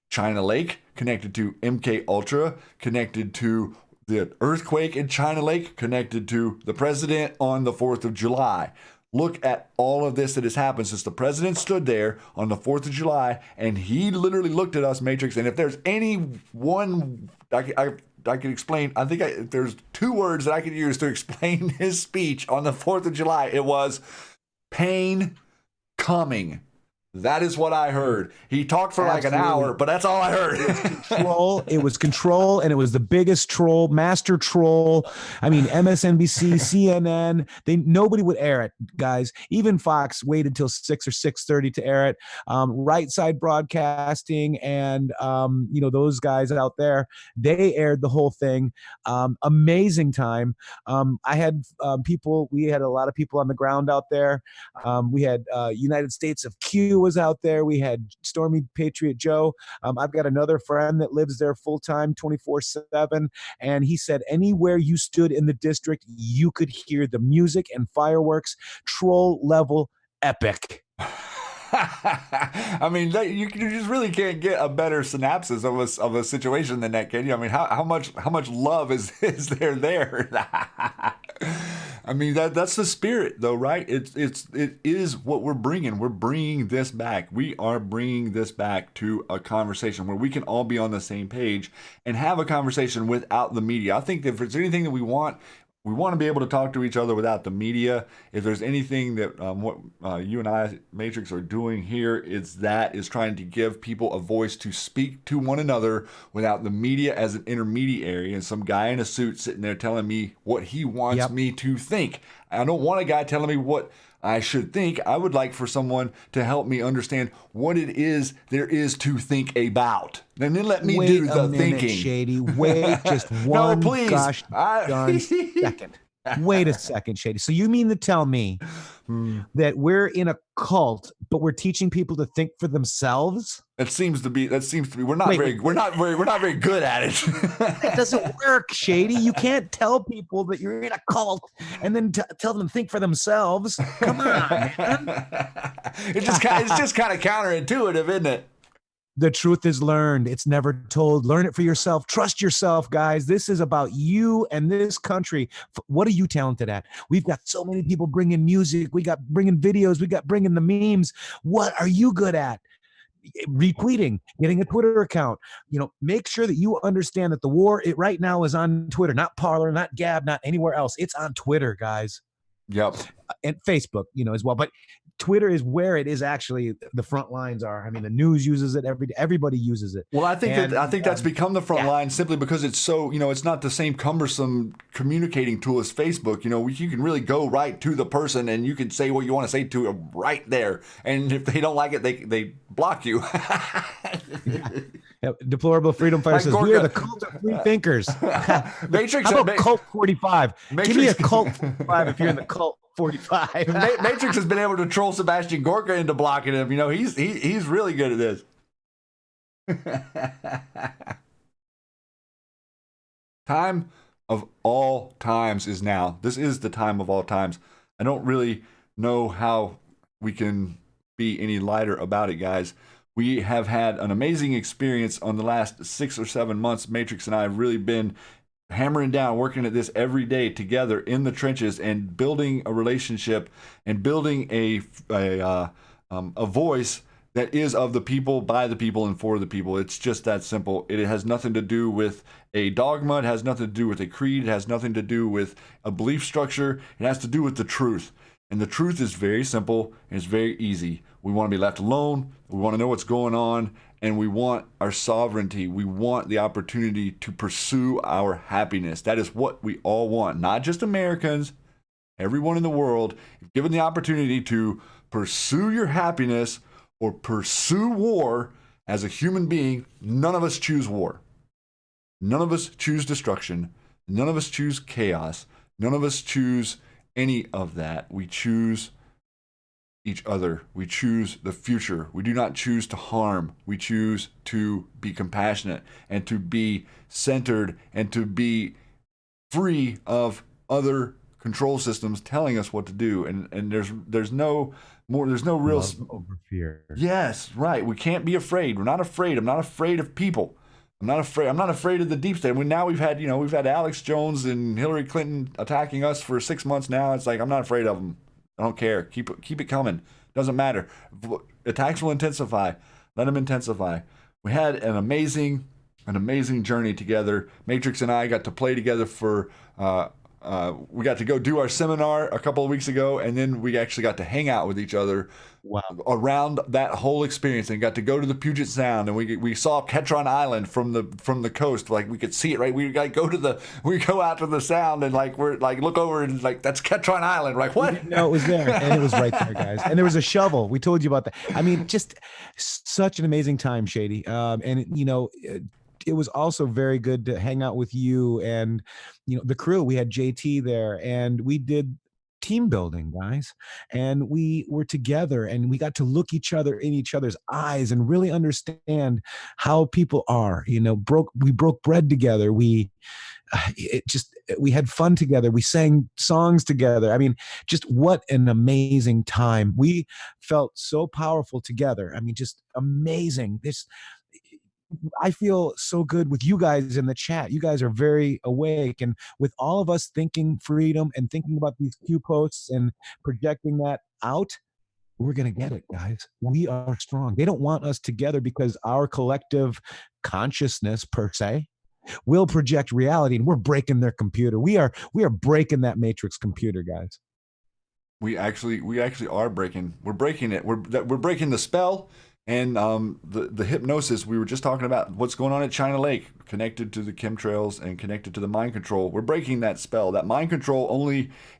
China Lake, connected to MK Ultra, connected to the earthquake in China Lake, connected to the president on the 4th of July. Look at all of this that has happened since the president stood there on the 4th of July, and he literally looked at us, Matrix, and if there's any one I can explain, there's two words that I could use to explain his speech on the 4th of July. It was pain coming. That is what I heard. He talked for like an hour, but that's all I heard. It was control, and it was the biggest troll, master troll. I mean, MSNBC, CNN, nobody would air it, guys. Even Fox waited till 6 or 6:30 to air it. Right Side Broadcasting and those guys out there, they aired the whole thing. Amazing time. I had we had a lot of people on the ground out there. We had United States of Q was out there. We had Stormy Patriot Joe. I've got another friend that lives there full time, 24/7, and he said anywhere you stood in the district, you could hear the music and fireworks, troll level epic. I mean, you just really can't get a better synopsis of a situation than that, can you? I mean, how much love is there? I mean, that's the spirit, though, right? It is what we're bringing. We're bringing this back. We are bringing this back to a conversation where we can all be on the same page and have a conversation without the media. I think that if there's anything that we want to be able to talk to each other without the media. If there's anything that what you and I, Matrix, are doing here, is trying to give people a voice to speak to one another without the media as an intermediary and some guy in a suit sitting there telling me what he wants me to think. I don't want a guy telling me what I should think. I would like for someone to help me understand what it is there is to think about. And then let me do the thinking. Shady. Wait just one gosh darn second. Wait a second, Shady. So you mean to tell me that we're in a cult, but we're teaching people to think for themselves? That seems to be. We're not very good at it. It doesn't work, Shady. You can't tell people that you're in a cult and then tell them to think for themselves. Come on, man. It's just kind of counterintuitive, isn't it? The truth is learned. It's never told. Learn it for yourself. Trust yourself, guys. This is about you and this country. What are you talented at? We've got so many people bringing music. We got bringing videos. We got bringing the memes. What are you good at? Retweeting, getting a Twitter account. Make sure that you understand that the war right now is on Twitter, not Parler, not Gab, not anywhere else. It's on Twitter, guys. Yep. And Facebook, as well. But Twitter is where it is actually the front lines are. I mean, the news uses it everybody uses it. Well, I think that's become the front line simply because it's so, it's not the same cumbersome communicating tool as Facebook. You can really go right to the person and you can say what you want to say to them right there. And if they don't like it, they block you. Deplorable Freedom Fighter says, we are the cult of free thinkers. Matrix, how about Cult 45? Give me a Cult 45 if you're in the Cult 45. Matrix has been able to troll Sebastian Gorka into blocking him. He's really good at this. Time of all times is now. This is the time of all times. I don't really know how we can be any lighter about it, guys. We have had an amazing experience on the last 6 or 7 months. Matrix and I have really been hammering down, working at this every day together in the trenches and building a relationship and building a voice that is of the people, by the people, and for the people. It's just that simple. It has nothing to do with a dogma. It has nothing to do with a creed. It has nothing to do with a belief structure. It has to do with the truth. And the truth is very simple and it's very easy. We want to be left alone. We want to know what's going on. And we want our sovereignty. We want the opportunity to pursue our happiness. That is what we all want. Not just Americans, everyone in the world. If given the opportunity to pursue your happiness or pursue war as a human being. None of us choose war. None of us choose destruction. None of us choose chaos. None of us choose any of that. We choose each other. We choose the future. We do not choose to harm. We choose to be compassionate and to be centered and to be free of other control systems telling us what to do. And there's no real Love over fear. Yes, right. We can't be afraid. We're not afraid. I'm not afraid of people. I'm not afraid of the deep state. Now we've had Alex Jones and Hillary Clinton attacking us for 6 months now. It's like, I'm not afraid of them. I don't care. Keep it coming. Doesn't matter. Attacks will intensify. Let them intensify. We had an amazing journey together. Matrix and I got to play together for. We got to go do our seminar a couple of weeks ago, and then we actually got to hang out with each other. Wow. Around that whole experience, and got to go to the Puget Sound, and we saw Ketron Island from the coast. Like, we could see it, right? We go out to the sound, and we're look over, and that's Ketron Island. Like, what? No, it was there, and it was right there, guys. And there was a shovel. We told you about that. I mean, just such an amazing time, Shady. It was also very good to hang out with you and the crew. We had JT there, and we did team building, guys, and we were together, and we got to look each other in each other's eyes and really understand how people are. We broke bread together. We had fun together. We sang songs together. I mean, just what an amazing time. We felt so powerful together. I mean, just amazing. I feel so good with you guys in the chat. You guys are very awake, and with all of us thinking freedom and thinking about these Q posts and projecting that out, we're going to get it, guys. We are strong. They don't want us together because our collective consciousness, per se, will project reality, and we're breaking their computer. We are breaking that matrix computer, guys. We actually are breaking. We're breaking it. We're breaking the spell. And the hypnosis, we were just talking about what's going on at China Lake, connected to the chemtrails and connected to the mind control. We're breaking that spell. That mind control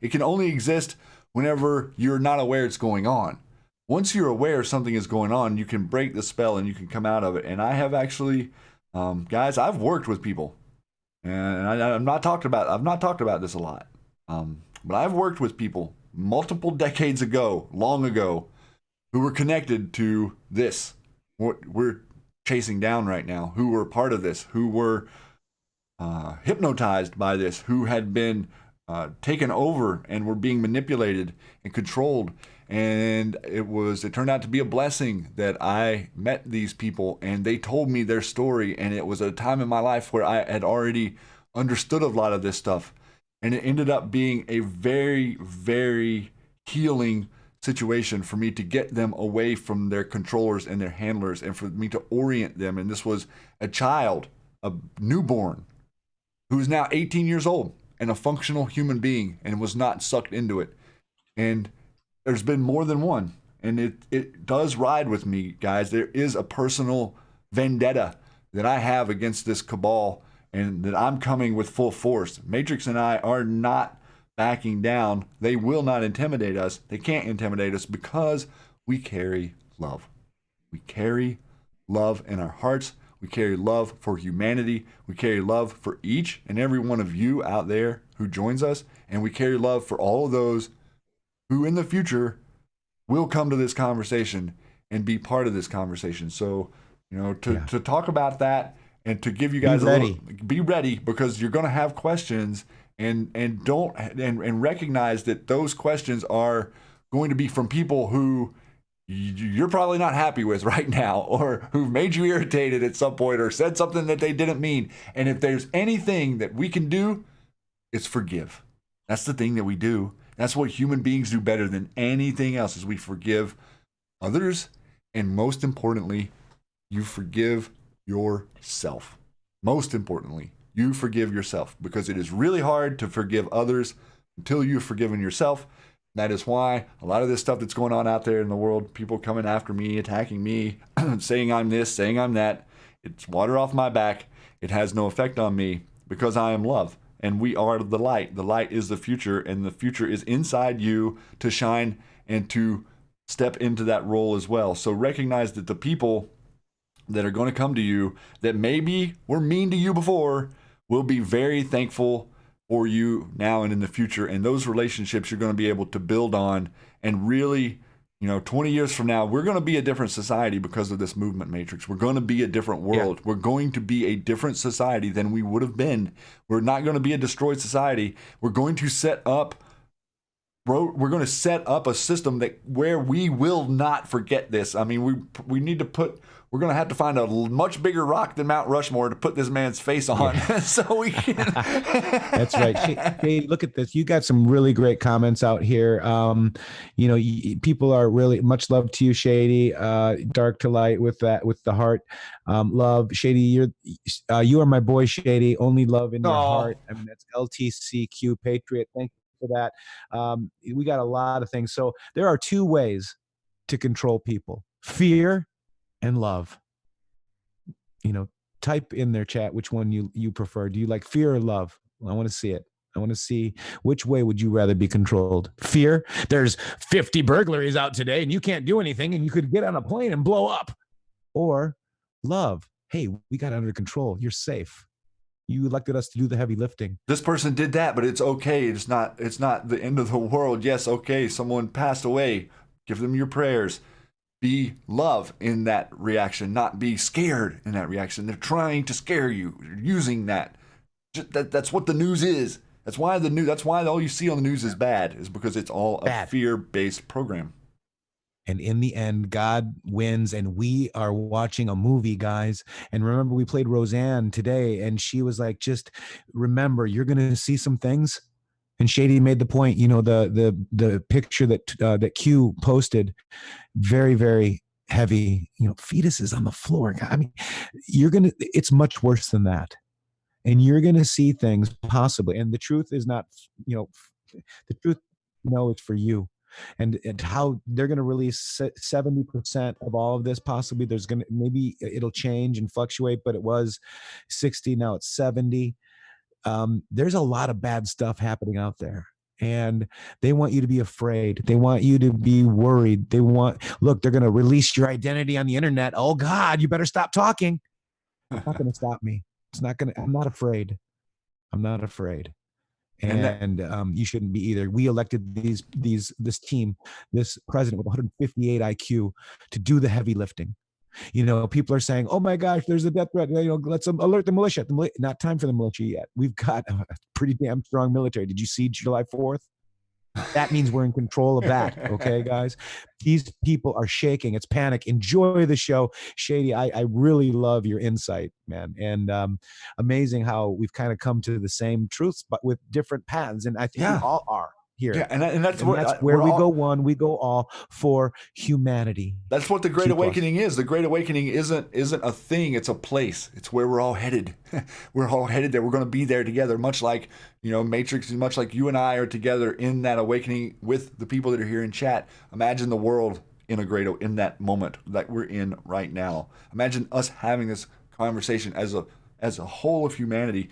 can only exist whenever you're not aware it's going on. Once you're aware something is going on, you can break the spell and you can come out of it. And I have actually, guys, I've worked with people, and I've not talked about this a lot, but I've worked with people multiple decades ago, long ago, who were connected to this, what we're chasing down right now, who were part of this, who were hypnotized by this, who had been taken over and were being manipulated and controlled. And it turned out to be a blessing that I met these people, and they told me their story. And it was a time in my life where I had already understood a lot of this stuff. And it ended up being a very, very healing situation for me to get them away from their controllers and their handlers, and for me to orient them. And this was a child, a newborn, who's now 18 years old and a functional human being, and was not sucked into it. And there's been more than one, and it does ride with me, guys. There is a personal vendetta that I have against this cabal, and that I'm coming with full force. Matrix and I are not backing down. They will not intimidate us. They can't intimidate us because we carry love. We carry love in our hearts. We carry love for humanity. We carry love for each and every one of you out there who joins us. And we carry love for all of those who in the future will come to this conversation and be part of this conversation. So, to talk about that and to give you guys be ready, because you're going to have questions. And recognize that those questions are going to be from people who you're probably not happy with right now, or who've made you irritated at some point, or said something that they didn't mean. And if there's anything that we can do, it's forgive. That's the thing that we do. That's what human beings do better than anything else, is we forgive others. And most importantly, you forgive yourself. Most importantly, you forgive yourself, because it is really hard to forgive others until you've forgiven yourself. That is why a lot of this stuff that's going on out there in the world, people coming after me, attacking me, saying I'm this, saying I'm that, it's water off my back. It has no effect on me, because I am love, and we are the light. The light is the future, and the future is inside you to shine and to step into that role as well. So recognize that the people that are going to come to you that maybe were mean to you before will be very thankful for you now and in the future. And those relationships you're going to be able to build on, and really, 20 years from now, we're going to be a different society because of this movement, Matrix. We're going to be a different world. Yeah. We're going to be a different society than we would have been. We're not going to be a destroyed society. We're going to set up a system where we will not forget this. I mean, we're going to have to find a much bigger rock than Mount Rushmore to put this man's face on. Yeah. So we can. That's right. Hey, look at this. You got some really great comments out here. People are really much love to you, Shady. Dark to light with the heart. Love, Shady. You are my boy, Shady. Only love in your heart. I mean, that's LTCQ Patriot. Thank you for that. We got a lot of things. So there are two ways to control people: fear and love. Type in their chat which one you prefer. Do you like fear or love? I want to see it. I want to see which way would you rather be controlled. Fear, there's 50 burglaries out today and you can't do anything and you could get on a plane and blow up. Or love, hey, we got it under control. You're safe. You elected us to do the heavy lifting. This person did that, but it's okay. It's not the end of the world. Yes, okay, someone passed away. Give them your prayers. Be love in that reaction, not be scared in that reaction. They're trying to scare you. You're using that. That's what the news is. That's why all you see on the news is bad, is because it's all a fear-based program. And in the end, God wins, and we are watching a movie, guys. And remember, we played Roseanne today, and she was like, just remember, you're going to see some things. And Shady made the point, the picture that Q posted, very, very heavy, fetuses on the floor. I mean, it's much worse than that. And you're going to see things possibly. And the truth is not, the truth, it's for you. And how they're going to release 70% of all of this. Possibly maybe it'll change and fluctuate, but it was 60. Now it's 70. There's a lot of bad stuff happening out there, and they want you to be afraid. They want you to be worried. They're going to release your identity on the internet. Oh God, you better stop talking. It's not going to stop me. I'm not afraid. I'm not afraid. And you shouldn't be either. We elected this team, this president with 158 IQ to do the heavy lifting. People are saying, oh my gosh, there's a death threat. Let's alert the militia. Not time for the militia yet. We've got a pretty damn strong military. Did you see July 4th? That means we're in control of that. Okay, guys? These people are shaking. It's panic. Enjoy the show. Shady, I really love your insight, man. And amazing how we've kind of come to the same truths, but with different patterns. And I think we all are here. Yeah, and that's where we go one, we go all for humanity. That's what the Great Awakening is. The Great Awakening isn't a thing, it's a place. It's where we're all headed. We're all headed there. We're going to be there together, much like, Matrix, much like you and I are together in that awakening with the people that are here in chat. Imagine the world in that moment that we're in right now. Imagine us having this conversation as a whole of humanity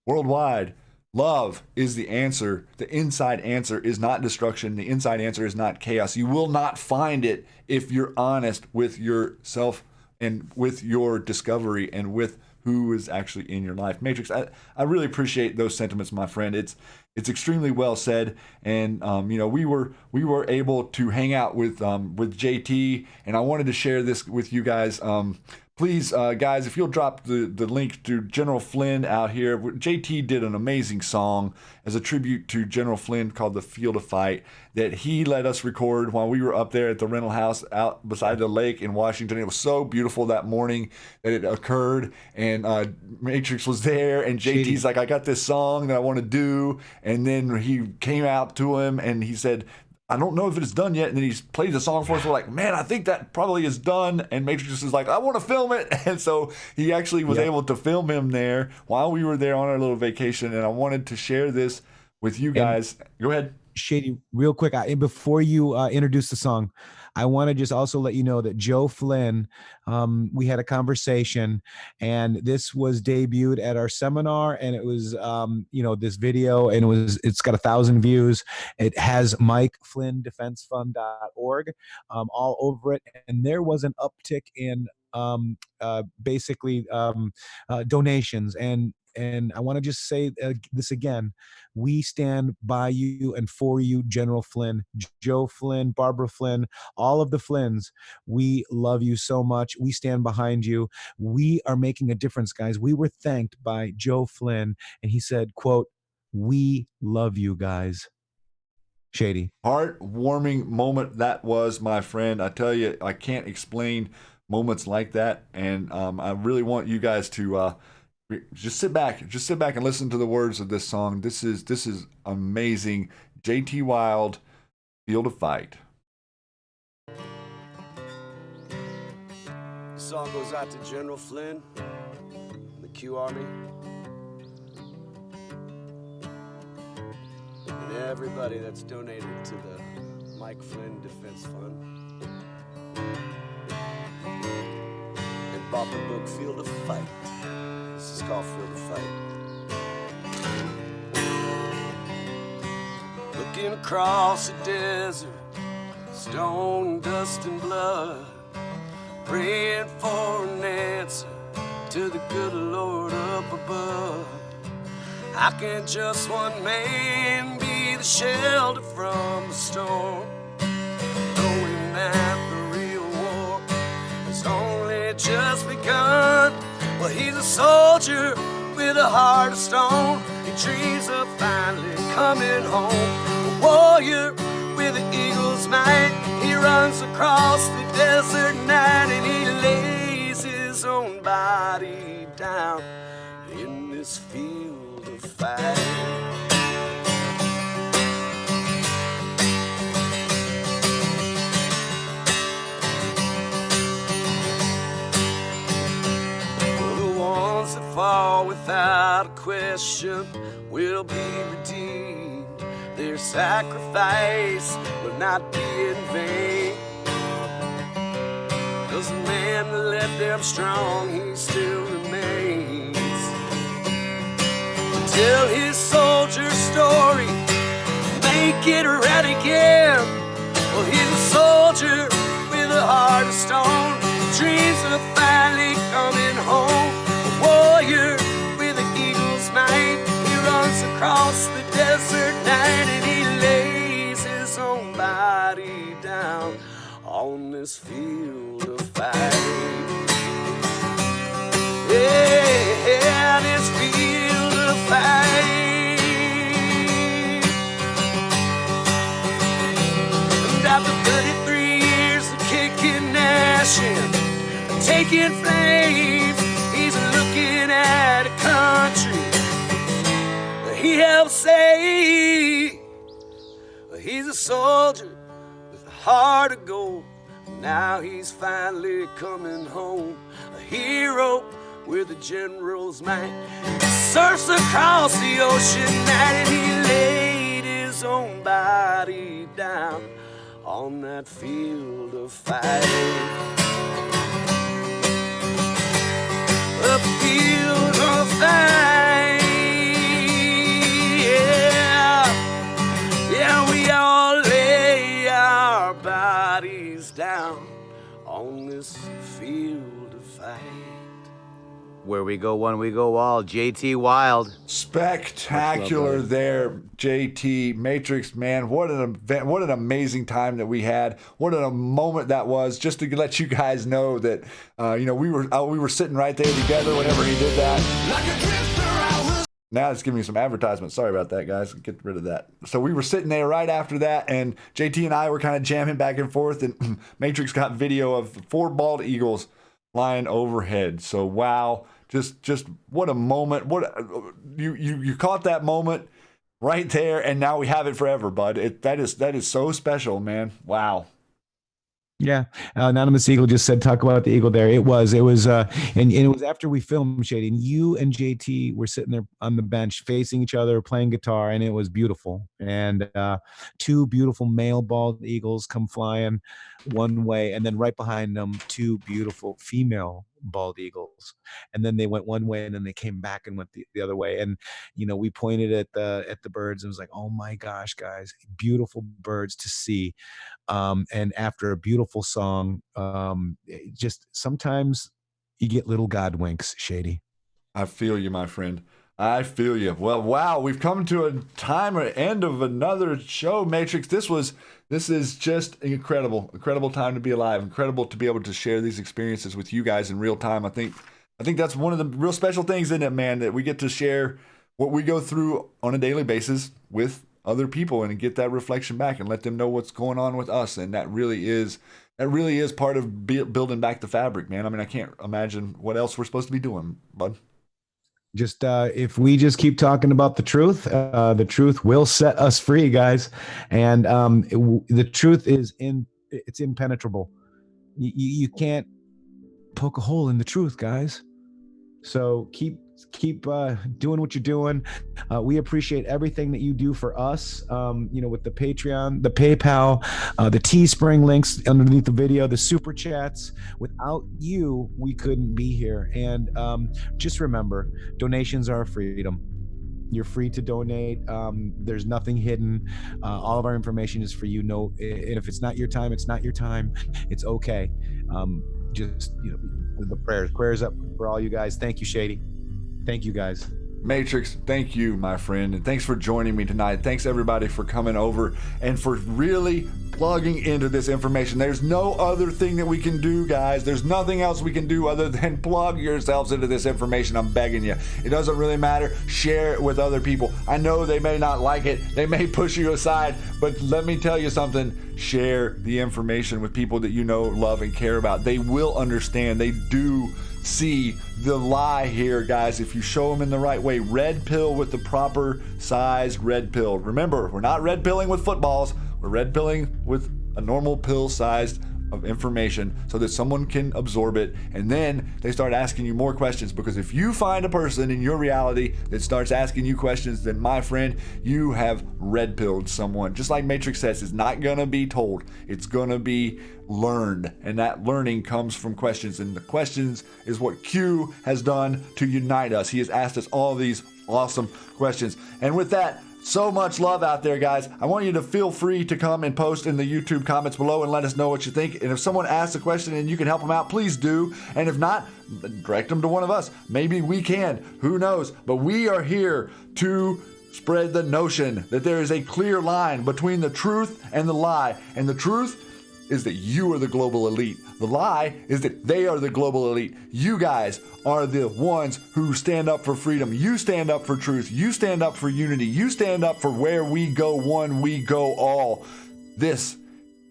worldwide. Love is the answer. The inside answer is not destruction. The inside answer is not chaos. You will not find it if you're honest with yourself and with your discovery and with who is actually in your life. Matrix, I really appreciate those sentiments, my friend. It's extremely well said. And we were able to hang out with JT, and I wanted to share this with you guys. Please, guys, if you'll drop the link to General Flynn out here. JT did an amazing song as a tribute to General Flynn called The Field of Fight that he let us record while we were up there at the rental house out beside the lake in Washington. It was so beautiful that morning that it occurred, and Matrix was there, and JT's like, I got this song that I want to do, and then he came out to him, and he said, I don't know if it's done yet. And then he played the song for us. We're like, man, I think that probably is done. And Matrix is like, I want to film it. And so he actually was able to film him there while we were there on our little vacation. And I wanted to share this with you guys. Go ahead. Shady, real quick, before you introduce the song, I want to just also let you know that Joe Flynn, we had a conversation, and this was debuted at our seminar, and it was, this video, and it's got 1,000 views. It has MikeFlynnDefenseFund.org all over it, and there was an uptick in donations. And I want to just say this again. We stand by you and for you, General Flynn, Joe Flynn, Barbara Flynn, all of the Flynns. We love you so much. We stand behind you. We are making a difference, guys. We were thanked by Joe Flynn, and he said, quote, "We love you guys." Shady. Heartwarming moment that was, my friend. I tell you, I can't explain moments like that, and I really want you guys to just sit back and listen to the words of this song. This is amazing. JT Wild, Field of Fight. This song goes out to General Flynn, the Q Army, and everybody that's donated to the Mike Flynn Defense Fund and bought the book Field of Fight. This is called Field of Fight. Looking across the desert, stone, dust, and blood, praying for an answer to the good Lord up above. How can just one man be the shelter from the storm, knowing that the real war has only just begun? Well, he's a soldier with a heart of stone. He dreams of finally coming home. A warrior with an eagle's might. He runs across the desert night, and he lays his own body down in this field of fight. Fall without a question will be redeemed. Their sacrifice will not be in vain. 'Cause the man that led them strong, he still remains. Tell his soldier story, make it right again. Well, he's a soldier with a heart of stone, dreams of finally coming home. Warrior with an eagle's might. He runs across the desert night, and he lays his own body down on this field of fight. Yeah, this field of fight. And after 33 years of kicking, gnashing, taking flames, he's looking at a country he helped save. He's a soldier with a heart of gold. Now he's finally coming home. A hero with a general's might. He surfs across the ocean night, and he laid his own body down on that field of fight. A field of fight, yeah, we all lay our bodies down on this field of fight. Where we go one, we go all. JT Wild. Spectacular there, JT Matrixx, man. What an event, what an amazing time that we had. What a moment that was. Just to let you guys know that we were sitting right there together whenever he did that. Now it's giving me some advertisement. Sorry about that, guys. Get rid of that. So we were sitting there right after that, and JT and I were kind of jamming back and forth, and Matrixx got video of 4 bald eagles flying overhead. So wow. Just what a moment. What you caught that moment right there, and now we have it forever, bud. That is so special, man. Wow. Yeah, Anonymous Eagle just said, talk about the eagle there. It was, and it was after we filmed, Shady, and you and JT were sitting there on the bench facing each other, playing guitar, and it was beautiful. And two beautiful male bald eagles come flying one way, and then right behind them, two beautiful female bald eagles. And then they went one way, and then they came back and went the other way. And we pointed at the birds and was like, oh my gosh, guys, beautiful birds to see. And after a beautiful song, just sometimes you get little God winks, Shady. I feel you, my friend. I feel you. Well, wow, we've come to a end of another show, Matrix. This is just incredible time to be alive. Incredible to be able to share these experiences with you guys in real time. I think that's one of the real special things, isn't it, man, that we get to share what we go through on a daily basis with other people and get that reflection back and let them know what's going on with us. And that really is part of building back the fabric, man. I mean, I can't imagine what else we're supposed to be doing, bud. Just if we just keep talking about the truth will set us free, guys. And the truth is it's impenetrable. You can't poke a hole in the truth, guys. So keep doing what you're doing. We appreciate everything that you do for us, with the Patreon, the PayPal, the Teespring links underneath the video, the super chats. Without you, we couldn't be here. And just remember, donations are a freedom. You're free to donate. There's nothing hidden. All of our information is for you. And if it's not your time, it's not your time. It's okay. Just the prayers up for all you guys. Thank you, Shady. Thank you, guys. Matrix, thank you, my friend, and thanks for joining me tonight. Thanks everybody for coming over and for really plugging into this information. There's no other thing that we can do, guys. There's nothing else we can do other than plug yourselves into this information. I'm begging you. It doesn't really matter. Share it with other people. I know they may not like it. They may push you aside, but let me tell you something. Share the information with people that you know, love, and care about. They will understand. They do see the lie here, guys, if you show them in the right way. Red pill with the proper size red pill. Remember, we're not red pilling with footballs. We're red pilling with a normal pill sized of information so that someone can absorb it, and then they start asking you more questions. Because if you find a person in your reality that starts asking you questions, then my friend, you have red pilled someone. Just like Matrix says, it's not gonna be told, it's gonna be learned, and that learning comes from questions, and the questions is what Q has done to unite us. He has asked us all these awesome questions. And with that, so much love out there, guys. I want you to feel free to come and post in the YouTube comments below and let us know what you think. And if someone asks a question and you can help them out, please do. And if not, direct them to one of us. Maybe we can. Who knows? But we are here to spread the notion that there is a clear line between the truth and the lie. And the truth is that you are the global elite. The lie is that they are the global elite. You guys are the ones who stand up for freedom. You stand up for truth. You stand up for unity. You stand up for where we go one, we go all. This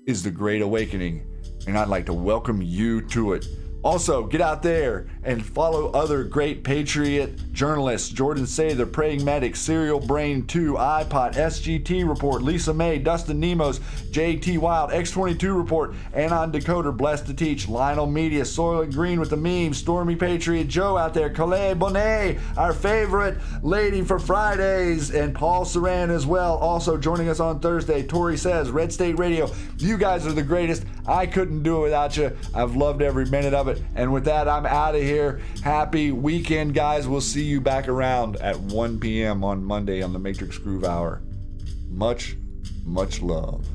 is the Great Awakening, and I'd like to welcome you to it. Also, get out there and follow other great Patriot journalists: Jordan Say, The Praying Medic, Serial Brain 2, iPod, SGT Report, Lisa May, Dustin Nemos, JT Wild, X22 Report, Anon Decoder, Blessed to Teach, Lionel Media, Soylent Green with the memes, Stormy Patriot Joe out there, Calais Bonnet, our favorite lady for Fridays, and Paul Saran as well. Also joining us on Thursday, Tori Says, Red State Radio. You guys are the greatest. I couldn't do it without you. I've loved every minute of it. And with that, I'm out of here. Happy weekend, guys. We'll see you back around at 1 p.m. on Monday on the Matrix Groove Hour. Much, much love.